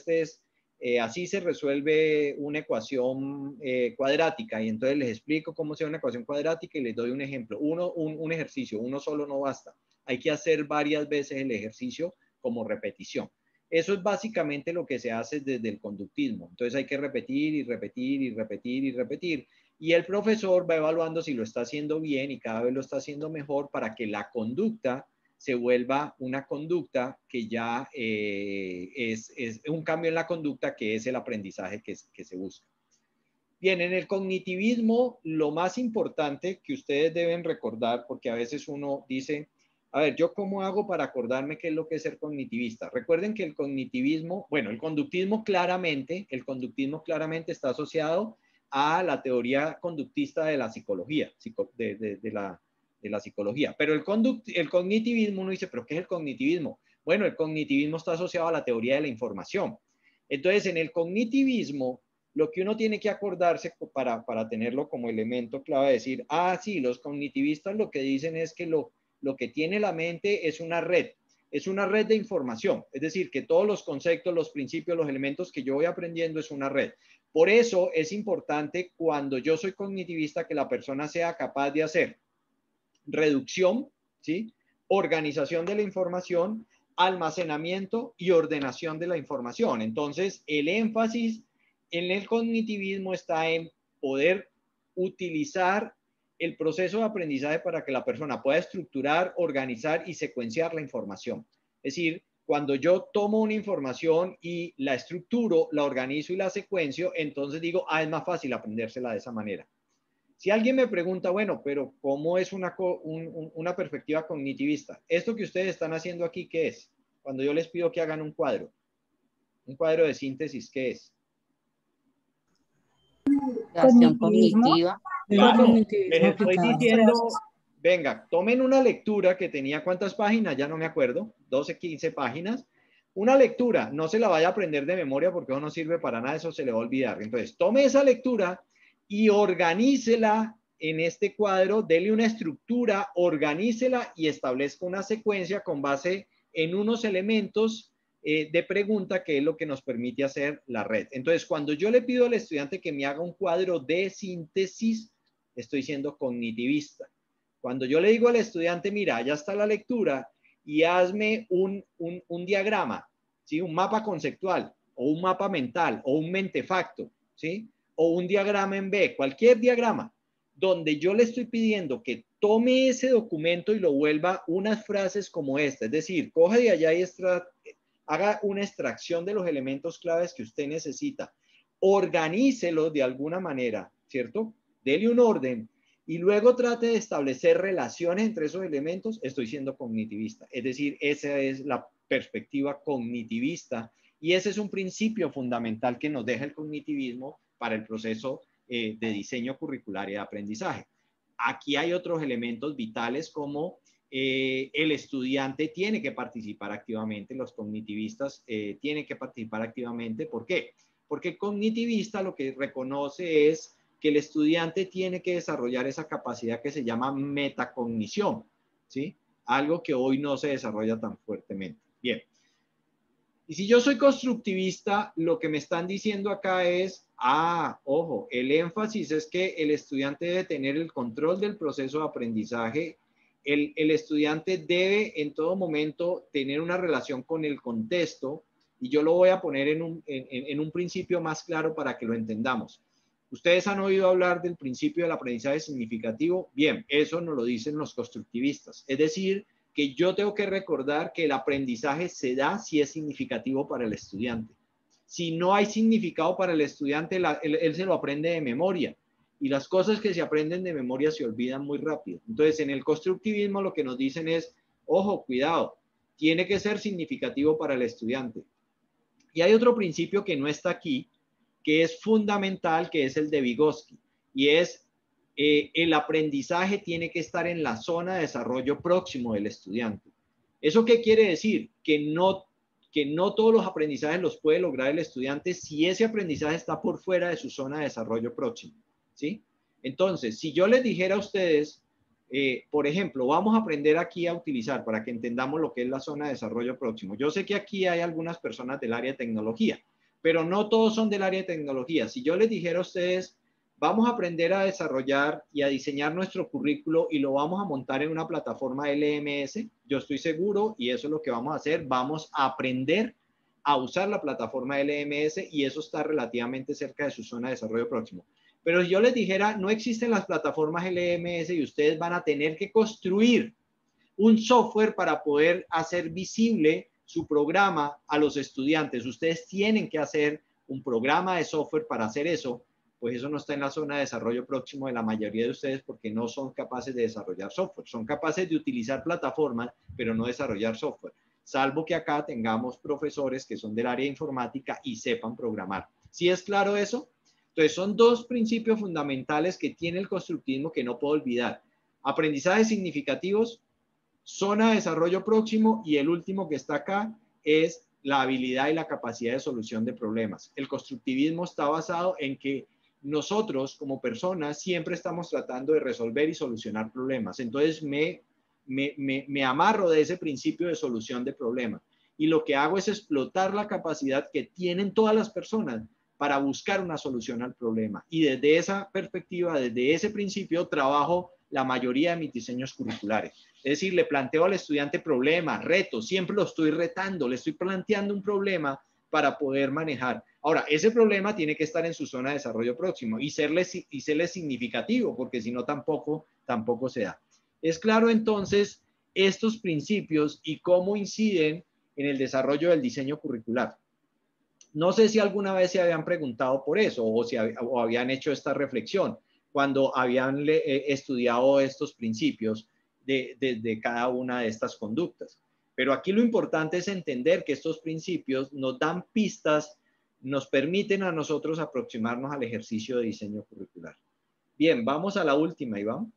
[SPEAKER 1] así se resuelve una ecuación cuadrática y entonces les explico cómo se una ecuación cuadrática y les doy un ejemplo. Un ejercicio, uno solo no basta. Hay que hacer varias veces el ejercicio como repetición. Eso es básicamente lo que se hace desde el conductismo. Entonces hay que repetir y repetir y repetir y repetir. Y el profesor va evaluando si lo está haciendo bien y cada vez lo está haciendo mejor para que la conducta se vuelva una conducta que ya es un cambio en la conducta, que es el aprendizaje que se busca. Bien, en el cognitivismo, lo más importante que ustedes deben recordar, porque a veces uno dice, a ver, ¿yo cómo hago para acordarme qué es lo que es ser cognitivista? Recuerden que el cognitivismo, bueno, el conductismo claramente está asociado a la teoría conductista de la psicología, de la psicología. Pero el cognitivismo, uno dice, ¿pero qué es el cognitivismo? Bueno, el cognitivismo está asociado a la teoría de la información. Entonces, en el cognitivismo, lo que uno tiene que acordarse para tenerlo como elemento clave es decir, sí, los cognitivistas lo que dicen es que lo que tiene la mente es una red de información, es decir, que todos los conceptos, los principios, los elementos que yo voy aprendiendo es una red. Por eso es importante cuando yo soy cognitivista que la persona sea capaz de hacer reducción, ¿sí? Organización de la información, almacenamiento y ordenación de la información. Entonces, el énfasis en el cognitivismo está en poder utilizar el proceso de aprendizaje para que la persona pueda estructurar, organizar y secuenciar la información. Es decir, cuando yo tomo una información y la estructuro, la organizo y la secuencio, entonces digo, es más fácil aprendérsela de esa manera. Si alguien me pregunta, bueno, pero ¿cómo es una perspectiva cognitivista? Esto que ustedes están haciendo aquí, ¿qué es? Cuando yo les pido que hagan un cuadro de síntesis, ¿qué es?
[SPEAKER 7] Acción cognitiva.
[SPEAKER 1] Claro, les estoy diciendo, venga, tomen una lectura que tenía, ¿cuántas páginas? Ya no me acuerdo, 12, 15 páginas. Una lectura, no se la vaya a aprender de memoria porque eso no sirve para nada, eso se le va a olvidar. Entonces, tome esa lectura y organícela en este cuadro, dele una estructura, organícela y establezca una secuencia con base en unos elementos de pregunta, que es lo que nos permite hacer la red. Entonces, cuando yo le pido al estudiante que me haga un cuadro de síntesis, estoy siendo cognitivista. Cuando yo le digo al estudiante, mira, ya está la lectura y hazme un diagrama, ¿sí? Un mapa conceptual o un mapa mental o un mentefacto, ¿sí? O un diagrama en B, cualquier diagrama, donde yo le estoy pidiendo que tome ese documento y lo vuelva unas frases como esta, es decir, coge de allá y haga una extracción de los elementos claves que usted necesita, organícelos de alguna manera, ¿cierto? Dele un orden y luego trate de establecer relaciones entre esos elementos. Estoy siendo cognitivista, es decir, esa es la perspectiva cognitivista y ese es un principio fundamental que nos deja el cognitivismo para el proceso de diseño curricular y de aprendizaje. Aquí hay otros elementos vitales como el estudiante tiene que participar activamente, los cognitivistas tienen que participar activamente. ¿Por qué? Porque el cognitivista lo que reconoce es que el estudiante tiene que desarrollar esa capacidad que se llama metacognición, ¿sí? Algo que hoy no se desarrolla tan fuertemente. Bien. Y si yo soy constructivista, lo que me están diciendo acá es, ojo, el énfasis es que el estudiante debe tener el control del proceso de aprendizaje. El estudiante debe en todo momento tener una relación con el contexto, y yo lo voy a poner en un principio más claro para que lo entendamos. ¿Ustedes han oído hablar del principio del aprendizaje significativo? Bien, eso nos lo dicen los constructivistas. Es decir, que yo tengo que recordar que el aprendizaje se da si es significativo para el estudiante. Si no hay significado para el estudiante, él se lo aprende de memoria. Y las cosas que se aprenden de memoria se olvidan muy rápido. Entonces, en el constructivismo lo que nos dicen es, ojo, cuidado, tiene que ser significativo para el estudiante. Y hay otro principio que no está aquí, que es fundamental, que es el de Vygotsky, y es el aprendizaje tiene que estar en la zona de desarrollo próximo del estudiante. ¿Eso qué quiere decir? Que no todos los aprendizajes los puede lograr el estudiante si ese aprendizaje está por fuera de su zona de desarrollo próximo, ¿sí? Entonces, si yo les dijera a ustedes, por ejemplo, vamos a aprender aquí a utilizar, para que entendamos lo que es la zona de desarrollo próximo. Yo sé que aquí hay algunas personas del área de tecnología, pero no todos son del área de tecnología. Si yo les dijera a ustedes, vamos a aprender a desarrollar y a diseñar nuestro currículo y lo vamos a montar en una plataforma LMS, yo estoy seguro, y eso es lo que vamos a hacer, vamos a aprender a usar la plataforma LMS y eso está relativamente cerca de su zona de desarrollo próximo. Pero si yo les dijera, no existen las plataformas LMS y ustedes van a tener que construir un software para poder hacer visible su programa a los estudiantes. Ustedes tienen que hacer un programa de software para hacer eso, pues eso no está en la zona de desarrollo próximo de la mayoría de ustedes porque no son capaces de desarrollar software. Son capaces de utilizar plataformas, pero no desarrollar software, salvo que acá tengamos profesores que son del área de informática y sepan programar. ¿Sí es claro eso? Entonces, son dos principios fundamentales que tiene el constructivismo que no puedo olvidar. Aprendizajes significativos, zona de desarrollo próximo, y el último que está acá es la habilidad y la capacidad de solución de problemas. El constructivismo está basado en que nosotros como personas siempre estamos tratando de resolver y solucionar problemas. Entonces me amarro de ese principio de solución de problemas. Y lo que hago es explotar la capacidad que tienen todas las personas para buscar una solución al problema. Y desde esa perspectiva, desde ese principio, trabajo la mayoría de mis diseños curriculares. Es decir, le planteo al estudiante problemas, retos, siempre lo estoy retando, le estoy planteando un problema para poder manejar. Ahora, ese problema tiene que estar en su zona de desarrollo próximo y serle significativo, porque si no tampoco se da. Es claro entonces estos principios y cómo inciden en el desarrollo del diseño curricular. No sé si alguna vez se habían preguntado por eso o habían hecho esta reflexión cuando habían estudiado estos principios de cada una de estas conductas. Pero aquí lo importante es entender que estos principios nos dan pistas, nos permiten a nosotros aproximarnos al ejercicio de diseño curricular. Bien, vamos a la última, Iván.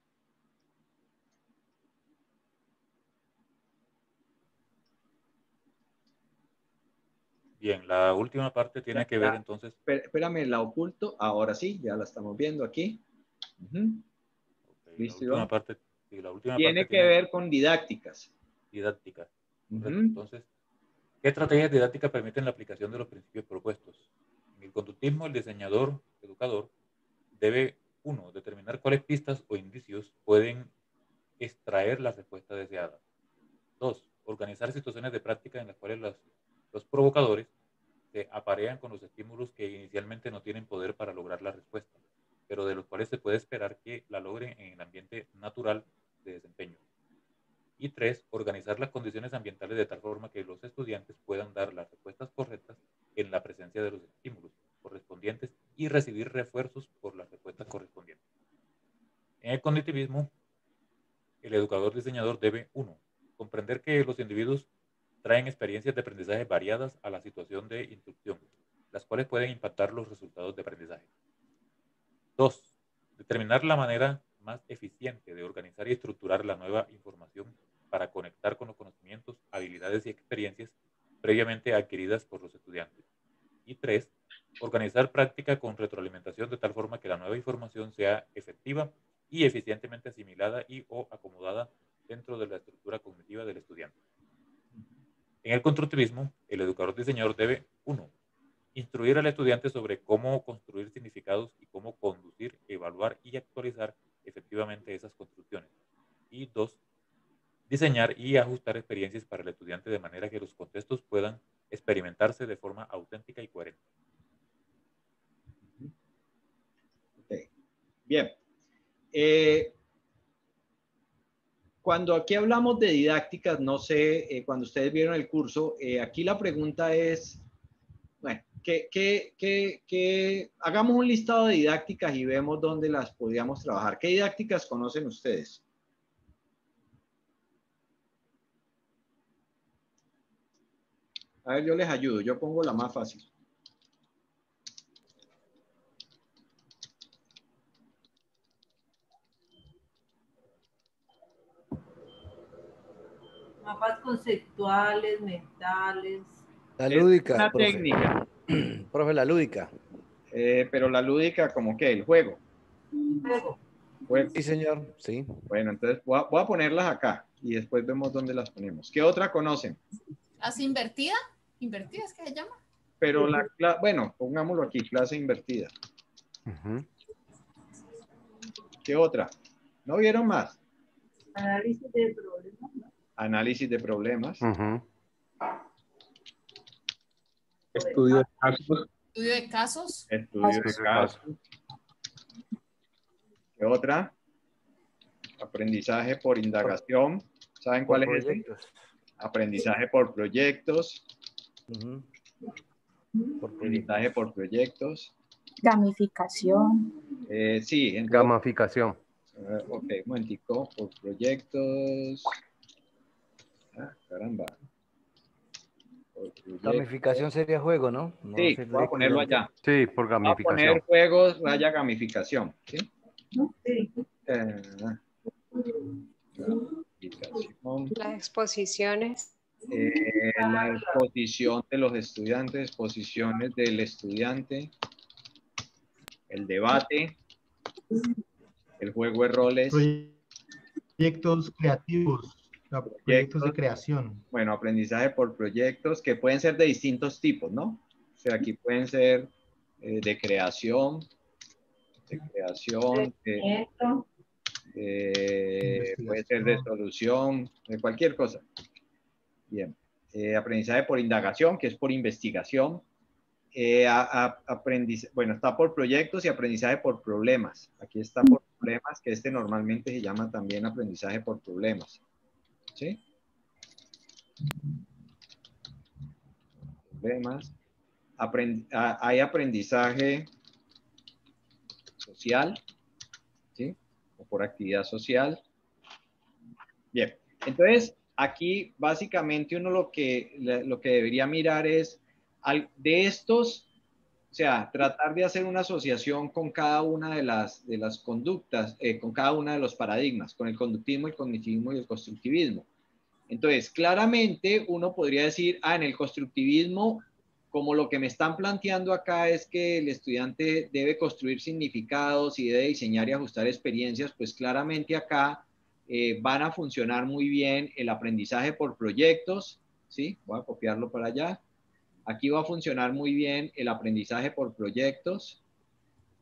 [SPEAKER 2] Bien, la última parte tiene que ver entonces...
[SPEAKER 1] Espérame, la oculto. Ahora sí, ya la estamos viendo aquí.
[SPEAKER 2] Okay,
[SPEAKER 1] ¿Listo,
[SPEAKER 2] la última parte, sí, la última
[SPEAKER 1] tiene
[SPEAKER 2] parte
[SPEAKER 1] que ver con didácticas.
[SPEAKER 2] Didáctica. Entonces, ¿qué estrategias didácticas permiten la aplicación de los principios propuestos? En el conductismo, el diseñador, educador, debe, 1, determinar cuáles pistas o indicios pueden extraer la respuesta deseada. 2, organizar situaciones de práctica en las cuales los provocadores se aparean con los estímulos que inicialmente no tienen poder para lograr la respuesta, pero de los cuales se puede esperar que la logren en el ambiente natural de desempeño. Y 3, organizar las condiciones ambientales de tal forma que los estudiantes puedan dar las respuestas correctas en la presencia de los estímulos correspondientes y recibir refuerzos por las respuestas correspondientes. En el cognitivismo, el educador diseñador debe, 1, comprender que los individuos traen experiencias de aprendizaje variadas a la situación de instrucción, las cuales pueden impactar los resultados de aprendizaje. 2, determinar la manera más eficiente de organizar y estructurar la nueva información para conectar con los conocimientos, habilidades y experiencias previamente adquiridas por los estudiantes. Y 3, organizar práctica con retroalimentación de tal forma que la nueva información sea efectiva y eficientemente asimilada y o acomodada dentro de la estructura cognitiva del estudiante. En el constructivismo, el educador diseñador debe, 1, instruir al estudiante sobre cómo construir significados y cómo conducir, evaluar y actualizar efectivamente esas construcciones. Y 2, diseñar y ajustar experiencias para el estudiante de manera que los contextos puedan experimentarse de forma auténtica y coherente.
[SPEAKER 1] Okay. Bien. Cuando aquí hablamos de didácticas, no sé, cuando ustedes vieron el curso, aquí la pregunta es, bueno, hagamos un listado de didácticas y vemos dónde las podríamos trabajar. ¿Qué didácticas conocen ustedes? A ver, yo les ayudo, yo pongo la más fácil.
[SPEAKER 10] Mapas conceptuales, mentales.
[SPEAKER 11] La lúdica,
[SPEAKER 1] una
[SPEAKER 11] profe.
[SPEAKER 1] Técnica.
[SPEAKER 11] Profe, la lúdica.
[SPEAKER 1] Pero la lúdica, ¿como qué? El juego. Juego.
[SPEAKER 11] Sí, señor, sí.
[SPEAKER 1] Bueno, entonces voy a ponerlas acá y después vemos dónde las ponemos. ¿Qué otra conocen?
[SPEAKER 3] ¿Clase invertida? ¿Invertida es que se llama?
[SPEAKER 1] Pero bueno, pongámoslo aquí, clase invertida. ¿Qué otra? ¿No vieron más?
[SPEAKER 10] Análisis de problemas.
[SPEAKER 1] Análisis de problemas.
[SPEAKER 8] Estudio de casos.
[SPEAKER 3] Estudio de casos.
[SPEAKER 1] Estudio de casos. ¿Qué otra? Aprendizaje por indagación. ¿Saben cuál es ese? Aprendizaje por proyectos. Aprendizaje por proyectos.
[SPEAKER 9] Gamificación.
[SPEAKER 1] Sí. Entonces,
[SPEAKER 4] Gamificación.
[SPEAKER 1] Ok, un momentico. Por proyectos. Caramba.
[SPEAKER 11] Gamificación sería juego, ¿no?
[SPEAKER 1] Sí, voy a ponerlo allá.
[SPEAKER 4] Sí, por gamificación.
[SPEAKER 1] Voy a poner juegos, raya gamificación. ¿Sí?
[SPEAKER 10] Sí.
[SPEAKER 12] Las exposiciones.
[SPEAKER 1] La exposición de los estudiantes, exposiciones del estudiante, el debate, el juego de roles.
[SPEAKER 5] Proyectos creativos, proyectos de creación.
[SPEAKER 1] Bueno, aprendizaje por proyectos que pueden ser de distintos tipos, ¿no? O sea, aquí pueden ser de creación, puede ser de solución, de cualquier cosa. Bien. Aprendizaje por indagación, que es por investigación. Bueno, está por proyectos y aprendizaje por problemas. Aquí está por problemas, que este normalmente se llama también aprendizaje por problemas. ¿Sí? Problemas. Hay aprendizaje social, ¿sí? O por actividad social. Bien, entonces aquí básicamente uno lo que debería mirar es de estos, o sea, tratar de hacer una asociación con cada una de las conductas, con cada uno de los paradigmas, con el conductismo, el cognitivismo y el constructivismo. Entonces, claramente uno podría decir, en el constructivismo, como lo que me están planteando acá es que el estudiante debe construir significados y debe diseñar y ajustar experiencias, pues claramente acá van a funcionar muy bien el aprendizaje por proyectos, ¿sí? Voy a copiarlo para allá. Aquí va a funcionar muy bien el aprendizaje por proyectos,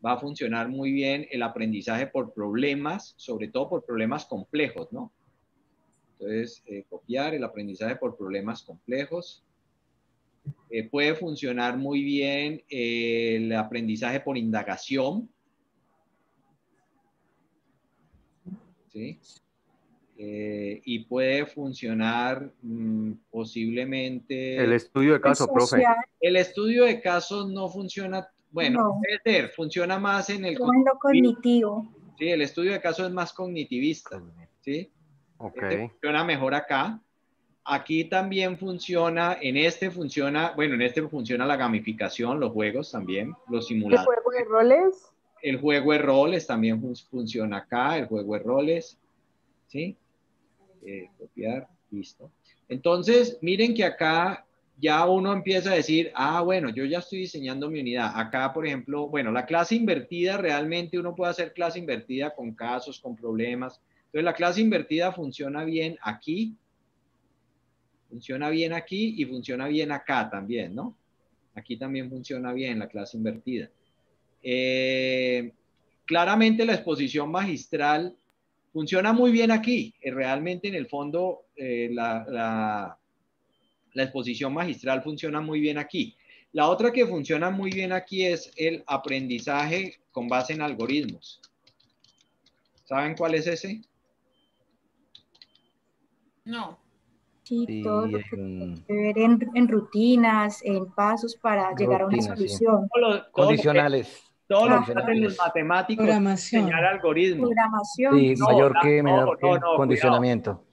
[SPEAKER 1] va a funcionar muy bien el aprendizaje por problemas, sobre todo por problemas complejos, ¿no? Entonces, copiar el aprendizaje por problemas complejos. Puede funcionar muy bien el aprendizaje por indagación, ¿sí? Y puede funcionar posiblemente...
[SPEAKER 4] El estudio de caso, profe.
[SPEAKER 1] El estudio de casos no funciona, bueno, puede ser, funciona más en el
[SPEAKER 9] cognitivo.
[SPEAKER 1] Sí, el estudio de casos es más cognitivista, ¿sí?
[SPEAKER 4] Ok.
[SPEAKER 1] Funciona mejor acá. Aquí también funciona, en este funciona la gamificación, los juegos también, los simuladores.
[SPEAKER 13] ¿El juego de roles?
[SPEAKER 1] El juego de roles también funciona acá, el juego de roles, ¿sí? Copiar, listo. Entonces, miren que acá ya uno empieza a decir, bueno, yo ya estoy diseñando mi unidad. Acá, por ejemplo, bueno, la clase invertida, realmente uno puede hacer clase invertida con casos, con problemas. Entonces, la clase invertida funciona bien aquí, y funciona bien acá también, ¿no? Aquí también funciona bien la clase invertida. Claramente la exposición magistral funciona muy bien aquí. Realmente en el fondo la exposición magistral funciona muy bien aquí. La otra que funciona muy bien aquí es el aprendizaje con base en algoritmos. ¿Saben cuál es ese?
[SPEAKER 3] No.
[SPEAKER 9] Sí, todo lo que tiene que ver en rutinas, en pasos para llegar a una solución.
[SPEAKER 11] Condicionales.
[SPEAKER 1] Todo lo que hacen los matemáticos es enseñar algoritmos.
[SPEAKER 9] Programación.
[SPEAKER 11] Sí, mayor que condicionamiento.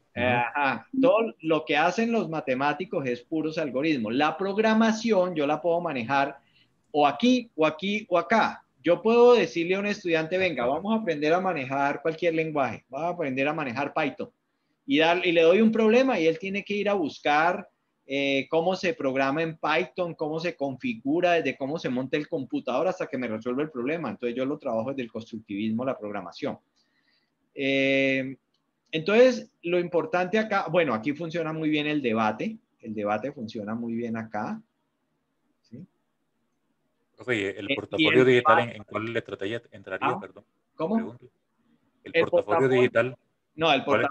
[SPEAKER 1] Todo lo que hacen los matemáticos es puros algoritmos. La programación yo la puedo manejar o aquí, o aquí, o acá. Yo puedo decirle a un estudiante, venga, vamos a aprender a manejar cualquier lenguaje. Vamos a aprender a manejar Python. Y le doy un problema y él tiene que ir a buscar cómo se programa en Python, cómo se configura, desde cómo se monta el computador hasta que me resuelve el problema. Entonces yo lo trabajo desde el constructivismo, la programación. Entonces, lo importante acá, bueno, aquí funciona muy bien el debate funciona muy bien acá. ¿Sí?
[SPEAKER 2] Oye, ¿el portafolio digital en cuál letra entraría? Perdón.
[SPEAKER 1] ¿Cómo?
[SPEAKER 2] Pregunto. ¿El portafolio digital?
[SPEAKER 1] No,
[SPEAKER 2] ¿cuál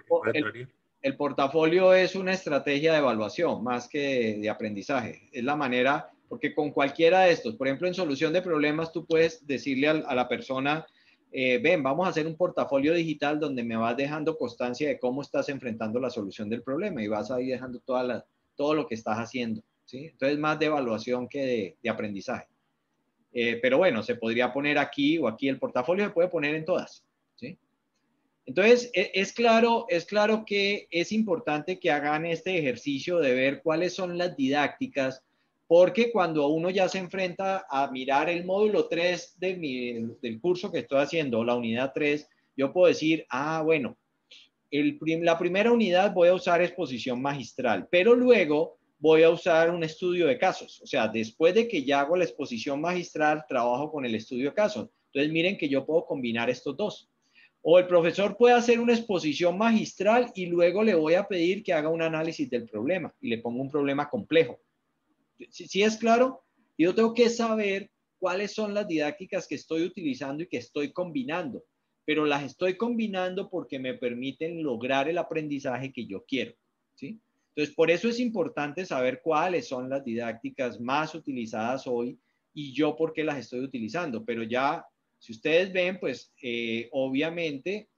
[SPEAKER 1] el portafolio es una estrategia de evaluación más que de aprendizaje. Es la manera, porque con cualquiera de estos, por ejemplo, en solución de problemas, tú puedes decirle a la persona, ven, vamos a hacer un portafolio digital donde me vas dejando constancia de cómo estás enfrentando la solución del problema y vas ahí dejando todo lo que estás haciendo, ¿sí? Entonces, más de evaluación que de aprendizaje. Pero bueno, se podría poner aquí o aquí, el portafolio se puede poner en todas, ¿sí? Entonces, es claro que es importante que hagan este ejercicio de ver cuáles son las didácticas, porque cuando uno ya se enfrenta a mirar el módulo 3 del curso que estoy haciendo, la unidad 3, yo puedo decir, bueno, la primera unidad voy a usar exposición magistral, pero luego voy a usar un estudio de casos. O sea, después de que ya hago la exposición magistral, trabajo con el estudio de casos. Entonces, miren que yo puedo combinar estos dos. O el profesor puede hacer una exposición magistral y luego le voy a pedir que haga un análisis del problema y le pongo un problema complejo. ¿Sí es claro? Yo tengo que saber cuáles son las didácticas que estoy utilizando y que estoy combinando, pero las estoy combinando porque me permiten lograr el aprendizaje que yo quiero, ¿sí? Entonces, por eso es importante saber cuáles son las didácticas más utilizadas hoy y yo por qué las estoy utilizando, pero ya, si ustedes ven, pues obviamente,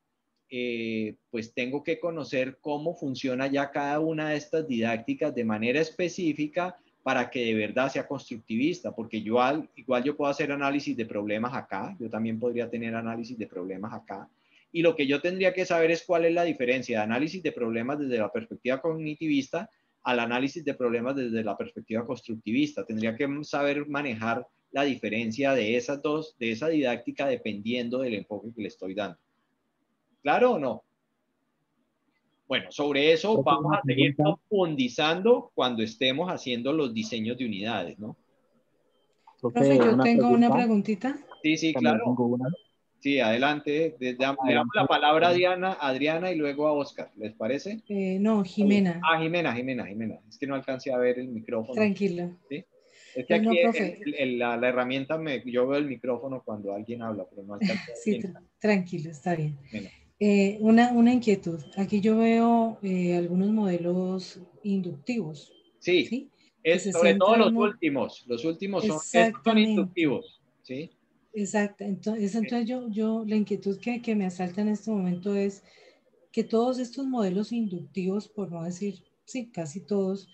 [SPEAKER 1] pues tengo que conocer cómo funciona ya cada una de estas didácticas de manera específica para que de verdad sea constructivista, porque igual yo puedo hacer análisis de problemas acá, yo también podría tener análisis de problemas acá, y lo que yo tendría que saber es cuál es la diferencia de análisis de problemas desde la perspectiva cognitivista al análisis de problemas desde la perspectiva constructivista. Tendría que saber manejar la diferencia de esas dos, de esa didáctica, dependiendo del enfoque que le estoy dando. ¿Claro o no? Bueno, sobre eso vamos a seguir profundizando cuando estemos haciendo los diseños de unidades, ¿no?
[SPEAKER 13] Profe, yo tengo una preguntita.
[SPEAKER 1] Sí, claro. Sí, adelante. Le damos la palabra a Adriana y luego a Oscar. ¿Les parece?
[SPEAKER 13] No, Jimena.
[SPEAKER 1] Jimena. Es que no alcancé a ver el micrófono.
[SPEAKER 13] Tranquilo.
[SPEAKER 1] ¿Sí? Es que aquí la herramienta, yo veo el micrófono cuando alguien habla, pero no alcanzo a ver.
[SPEAKER 13] Sí, tranquilo, está bien. Una inquietud. Aquí yo veo algunos modelos inductivos.
[SPEAKER 1] Sí. Sobre todo los últimos son inductivos, ¿sí?
[SPEAKER 13] Exacto. Entonces yo la inquietud que me asalta en este momento es que todos estos modelos inductivos, por no decir, sí, casi todos,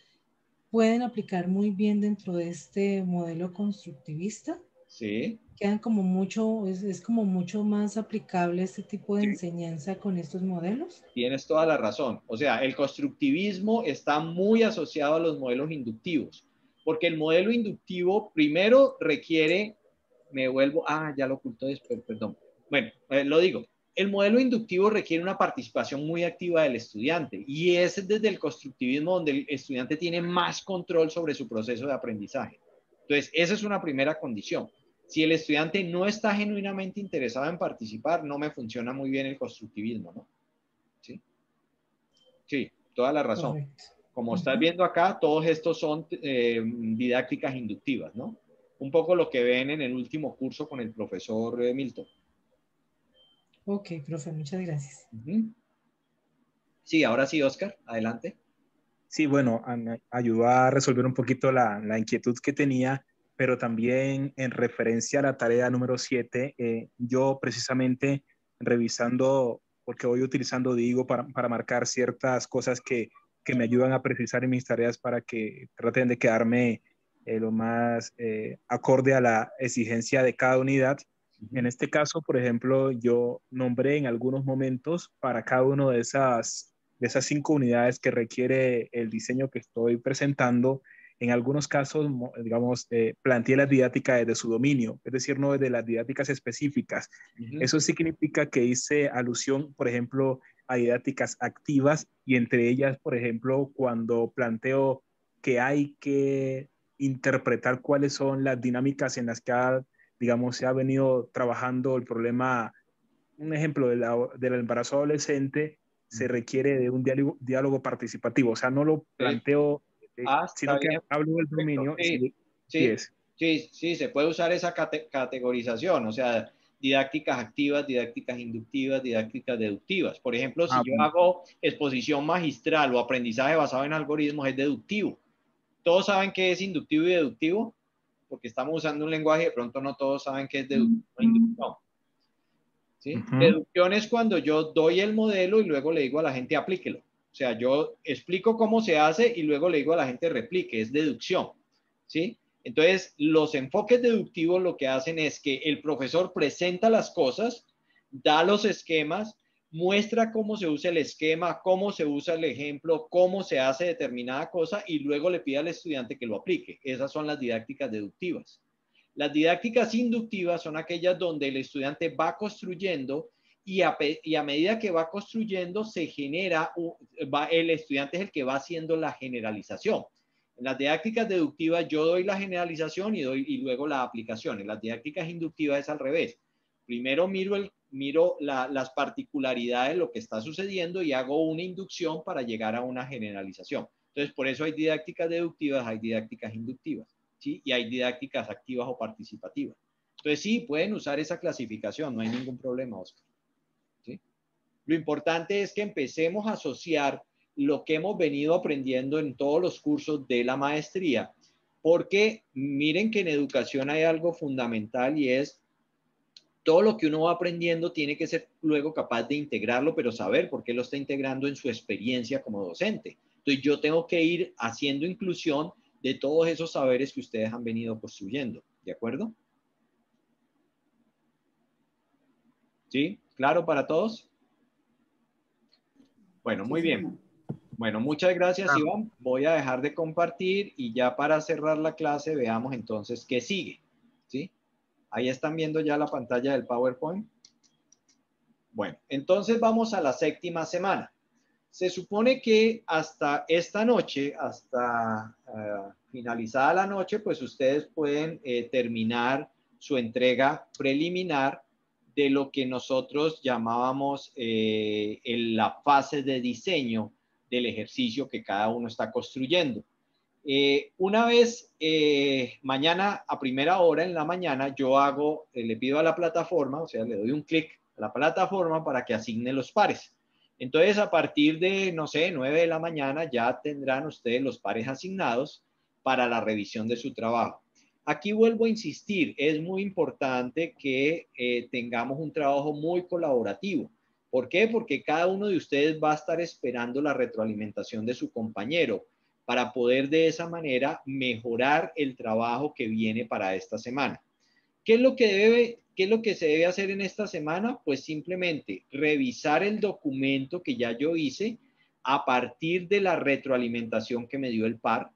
[SPEAKER 13] pueden aplicar muy bien dentro de este modelo constructivista.
[SPEAKER 1] Sí.
[SPEAKER 13] Quedan como mucho, es como mucho más aplicable este tipo de enseñanza con estos modelos.
[SPEAKER 1] Tienes toda la razón. O sea, el constructivismo está muy asociado a los modelos inductivos, porque el modelo inductivo primero requiere, ya lo ocultó después, perdón. Bueno, lo digo. El modelo inductivo requiere una participación muy activa del estudiante y es desde el constructivismo donde el estudiante tiene más control sobre su proceso de aprendizaje. Entonces, esa es una primera condición. Si el estudiante no está genuinamente interesado en participar, no me funciona muy bien el constructivismo, ¿no? Sí, toda la razón. Correcto. Como estás viendo acá, todos estos son didácticas inductivas, ¿no? Un poco lo que ven en el último curso con el profesor Milton.
[SPEAKER 13] Ok, profe, muchas gracias.
[SPEAKER 1] Sí, ahora sí, Oscar, adelante.
[SPEAKER 8] Sí, bueno, ayudó a resolver un poquito la inquietud que tenía, pero también en referencia a la tarea número 7, yo precisamente revisando, porque voy utilizando Digo para marcar ciertas cosas que me ayudan a precisar en mis tareas para que traten de quedarme lo más acorde a la exigencia de cada unidad. En este caso, por ejemplo, yo nombré en algunos momentos para cada uno de esas 5 unidades que requiere el diseño que estoy presentando. En algunos casos, digamos, planteé la didáctica desde su dominio, es decir, no desde las didácticas específicas. Eso significa que hice alusión, por ejemplo, a didácticas activas y entre ellas, por ejemplo, cuando planteo que hay que interpretar cuáles son las dinámicas en las que se ha venido trabajando el problema. Un ejemplo del embarazo adolescente se requiere de un diálogo participativo, o sea, no lo planteo, sino que hablo del dominio.
[SPEAKER 1] Sí, se puede usar esa categorización, o sea, didácticas activas, didácticas inductivas, didácticas deductivas. Por ejemplo, si yo hago exposición magistral o aprendizaje basado en algoritmos, es deductivo. ¿Todos saben qué es inductivo y deductivo? Porque estamos usando un lenguaje, de pronto no todos saben qué es deductivo e inductivo. ¿sí? Deducción es cuando yo doy el modelo y luego le digo a la gente aplíquelo. O sea, yo explico cómo se hace y luego le digo a la gente replique, es deducción, ¿sí? Entonces, los enfoques deductivos lo que hacen es que el profesor presenta las cosas, da los esquemas, muestra cómo se usa el esquema, cómo se usa el ejemplo, cómo se hace determinada cosa y luego le pide al estudiante que lo aplique. Esas son las didácticas deductivas. Las didácticas inductivas son aquellas donde el estudiante va construyendo y a medida que va construyendo se genera, el estudiante es el que va haciendo la generalización. En las didácticas deductivas yo doy la generalización y luego la aplicación. En las didácticas inductivas es al revés. Primero miro las particularidades de lo que está sucediendo y hago una inducción para llegar a una generalización. Entonces, por eso hay didácticas deductivas, hay didácticas inductivas, ¿sí? Y hay didácticas activas o participativas. Entonces, sí, pueden usar esa clasificación, no hay ningún problema, Oscar. ¿Sí? Lo importante es que empecemos a asociar lo que hemos venido aprendiendo en todos los cursos de la maestría, porque miren que en educación hay algo fundamental y es todo lo que uno va aprendiendo tiene que ser luego capaz de integrarlo, pero saber por qué lo está integrando en su experiencia como docente. Entonces yo tengo que ir haciendo inclusión de todos esos saberes que ustedes han venido construyendo. ¿De acuerdo? ¿Sí? ¿Claro para todos? Bueno, muy bien. Bueno, muchas gracias, Iván. Voy a dejar de compartir y ya para cerrar la clase veamos entonces qué sigue. ¿Sí? Ahí están viendo ya la pantalla del PowerPoint. Bueno, entonces vamos a la séptima semana. Se supone que hasta esta noche, hasta finalizada la noche, pues ustedes pueden terminar su entrega preliminar de lo que nosotros llamábamos la fase de diseño del ejercicio que cada uno está construyendo. Una vez mañana a primera hora en la mañana yo le pido a la plataforma, o sea, le doy un clic a la plataforma para que asigne los pares. Entonces a partir de, no sé, 9 de la mañana ya tendrán ustedes los pares asignados para la revisión de su trabajo. Aquí vuelvo a insistir, es muy importante que tengamos un trabajo muy colaborativo. ¿Por qué? Porque cada uno de ustedes va a estar esperando la retroalimentación de su compañero para poder de esa manera mejorar el trabajo que viene para esta semana. ¿Qué es lo que se debe hacer en esta semana? Pues simplemente revisar el documento que ya yo hice a partir de la retroalimentación que me dio el par.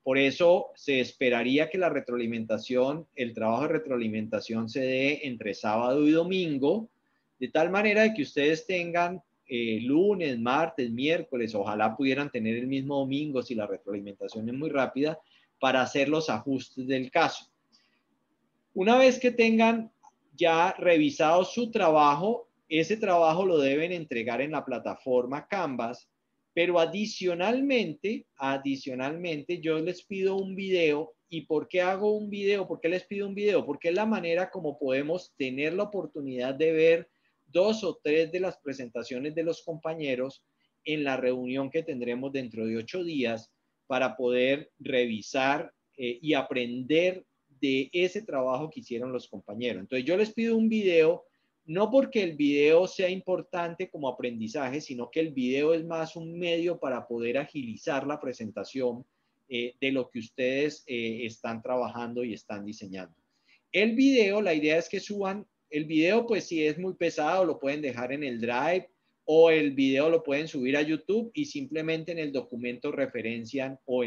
[SPEAKER 1] Por eso se esperaría que la retroalimentación, el trabajo de retroalimentación se dé entre sábado y domingo, de tal manera que ustedes tengan lunes, martes, miércoles, ojalá pudieran tener el mismo domingo si la retroalimentación es muy rápida, para hacer los ajustes del caso. Una vez que tengan ya revisado su trabajo, ese trabajo lo deben entregar en la plataforma Canvas, pero adicionalmente yo les pido un video. ¿Y por qué hago un video? ¿Por qué les pido un video? Porque es la manera como podemos tener la oportunidad de ver 2 o 3 de las presentaciones de los compañeros en la reunión que tendremos dentro de 8 días para poder revisar y aprender de ese trabajo que hicieron los compañeros. Entonces yo les pido un video, no porque el video sea importante como aprendizaje, sino que el video es más un medio para poder agilizar la presentación de lo que ustedes están trabajando y están diseñando. El video, la idea es que suban el video, pues si es muy pesado, lo pueden dejar en el Drive o el video lo pueden subir a YouTube y simplemente en el documento referencian o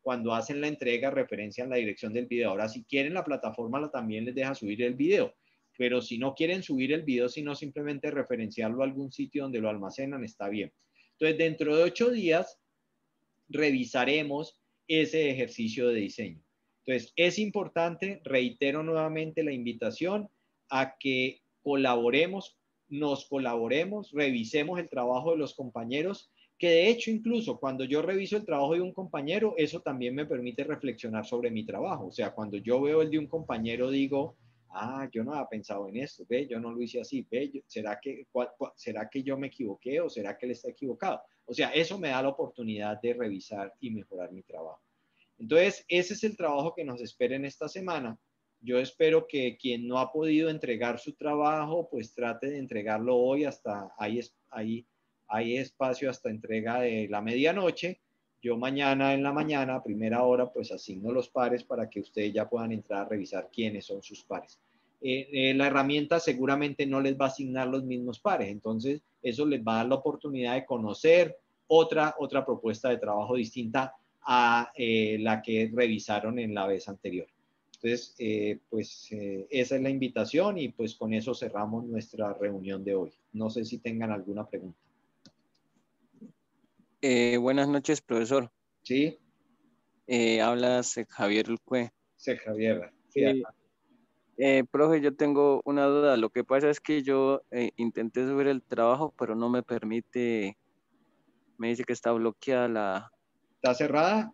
[SPEAKER 1] cuando hacen la entrega referencian la dirección del video. Ahora, si quieren, la plataforma también les deja subir el video, pero si no quieren subir el video, sino simplemente referenciarlo a algún sitio donde lo almacenan, está bien. Entonces, dentro de 8 días, revisaremos ese ejercicio de diseño. Entonces, es importante, reitero nuevamente la invitación a que nos colaboremos, revisemos el trabajo de los compañeros, que de hecho incluso cuando yo reviso el trabajo de un compañero, eso también me permite reflexionar sobre mi trabajo. O sea, cuando yo veo el de un compañero digo, yo no había pensado en esto, ve, yo no lo hice así, ve, ¿será que yo me equivoqué o será que él está equivocado? O sea, eso me da la oportunidad de revisar y mejorar mi trabajo. Entonces, ese es el trabajo que nos espera en esta semana. Yo espero que quien no ha podido entregar su trabajo, pues trate de entregarlo hoy hasta, hay espacio hasta entrega de la medianoche. Yo mañana en la mañana, a primera hora, pues asigno los pares para que ustedes ya puedan entrar a revisar quiénes son sus pares. La herramienta seguramente no les va a asignar los mismos pares, entonces eso les va a dar la oportunidad de conocer otra propuesta de trabajo distinta a la que revisaron en la vez anterior. Entonces, esa es la invitación y pues con eso cerramos nuestra reunión de hoy. No sé si tengan alguna pregunta.
[SPEAKER 14] Buenas noches, profesor.
[SPEAKER 1] Sí.
[SPEAKER 14] Hablas Javier Ulcue.
[SPEAKER 1] Sí, Javier.
[SPEAKER 14] Profe, yo tengo una duda. Lo que pasa es que yo intenté subir el trabajo, pero no me permite, me dice que está bloqueada la...
[SPEAKER 1] ¿Está cerrada?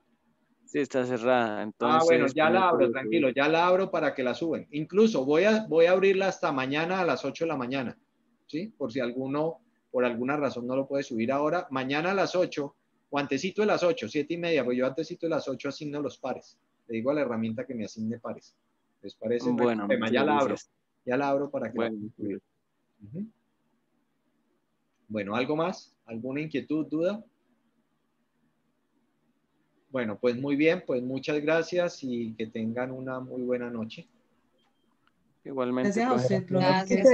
[SPEAKER 14] Sí, está cerrada. Entonces,
[SPEAKER 1] bueno, ya
[SPEAKER 14] pues,
[SPEAKER 1] la abro,
[SPEAKER 14] no
[SPEAKER 1] tranquilo, ya la abro para que la suben. Incluso voy a abrirla hasta mañana a las 8 de la mañana, ¿sí? Por si alguno, por alguna razón no lo puede subir ahora. Mañana a las 8, o antesito de las 8, 7:30, pues yo antesito de las 8 asigno los pares. Le digo a la herramienta que me asigne pares. ¿Les parece?
[SPEAKER 14] Bueno,
[SPEAKER 1] ya la abro. Ya la abro para que
[SPEAKER 14] bueno,
[SPEAKER 1] la puedan subir. Bueno, ¿algo más? ¿Alguna inquietud, duda? Bueno, pues muy bien, pues muchas gracias y que tengan una muy buena noche.
[SPEAKER 14] Igualmente.
[SPEAKER 13] Gracias a usted,
[SPEAKER 7] Gracias.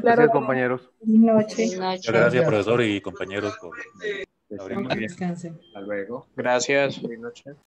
[SPEAKER 4] Gracias, compañeros.
[SPEAKER 9] Buenas
[SPEAKER 2] Muchas gracias, profesor y compañeros, por abrirnos bien.
[SPEAKER 13] Descansen.
[SPEAKER 1] Hasta luego.
[SPEAKER 8] Gracias.
[SPEAKER 1] Buenas noches.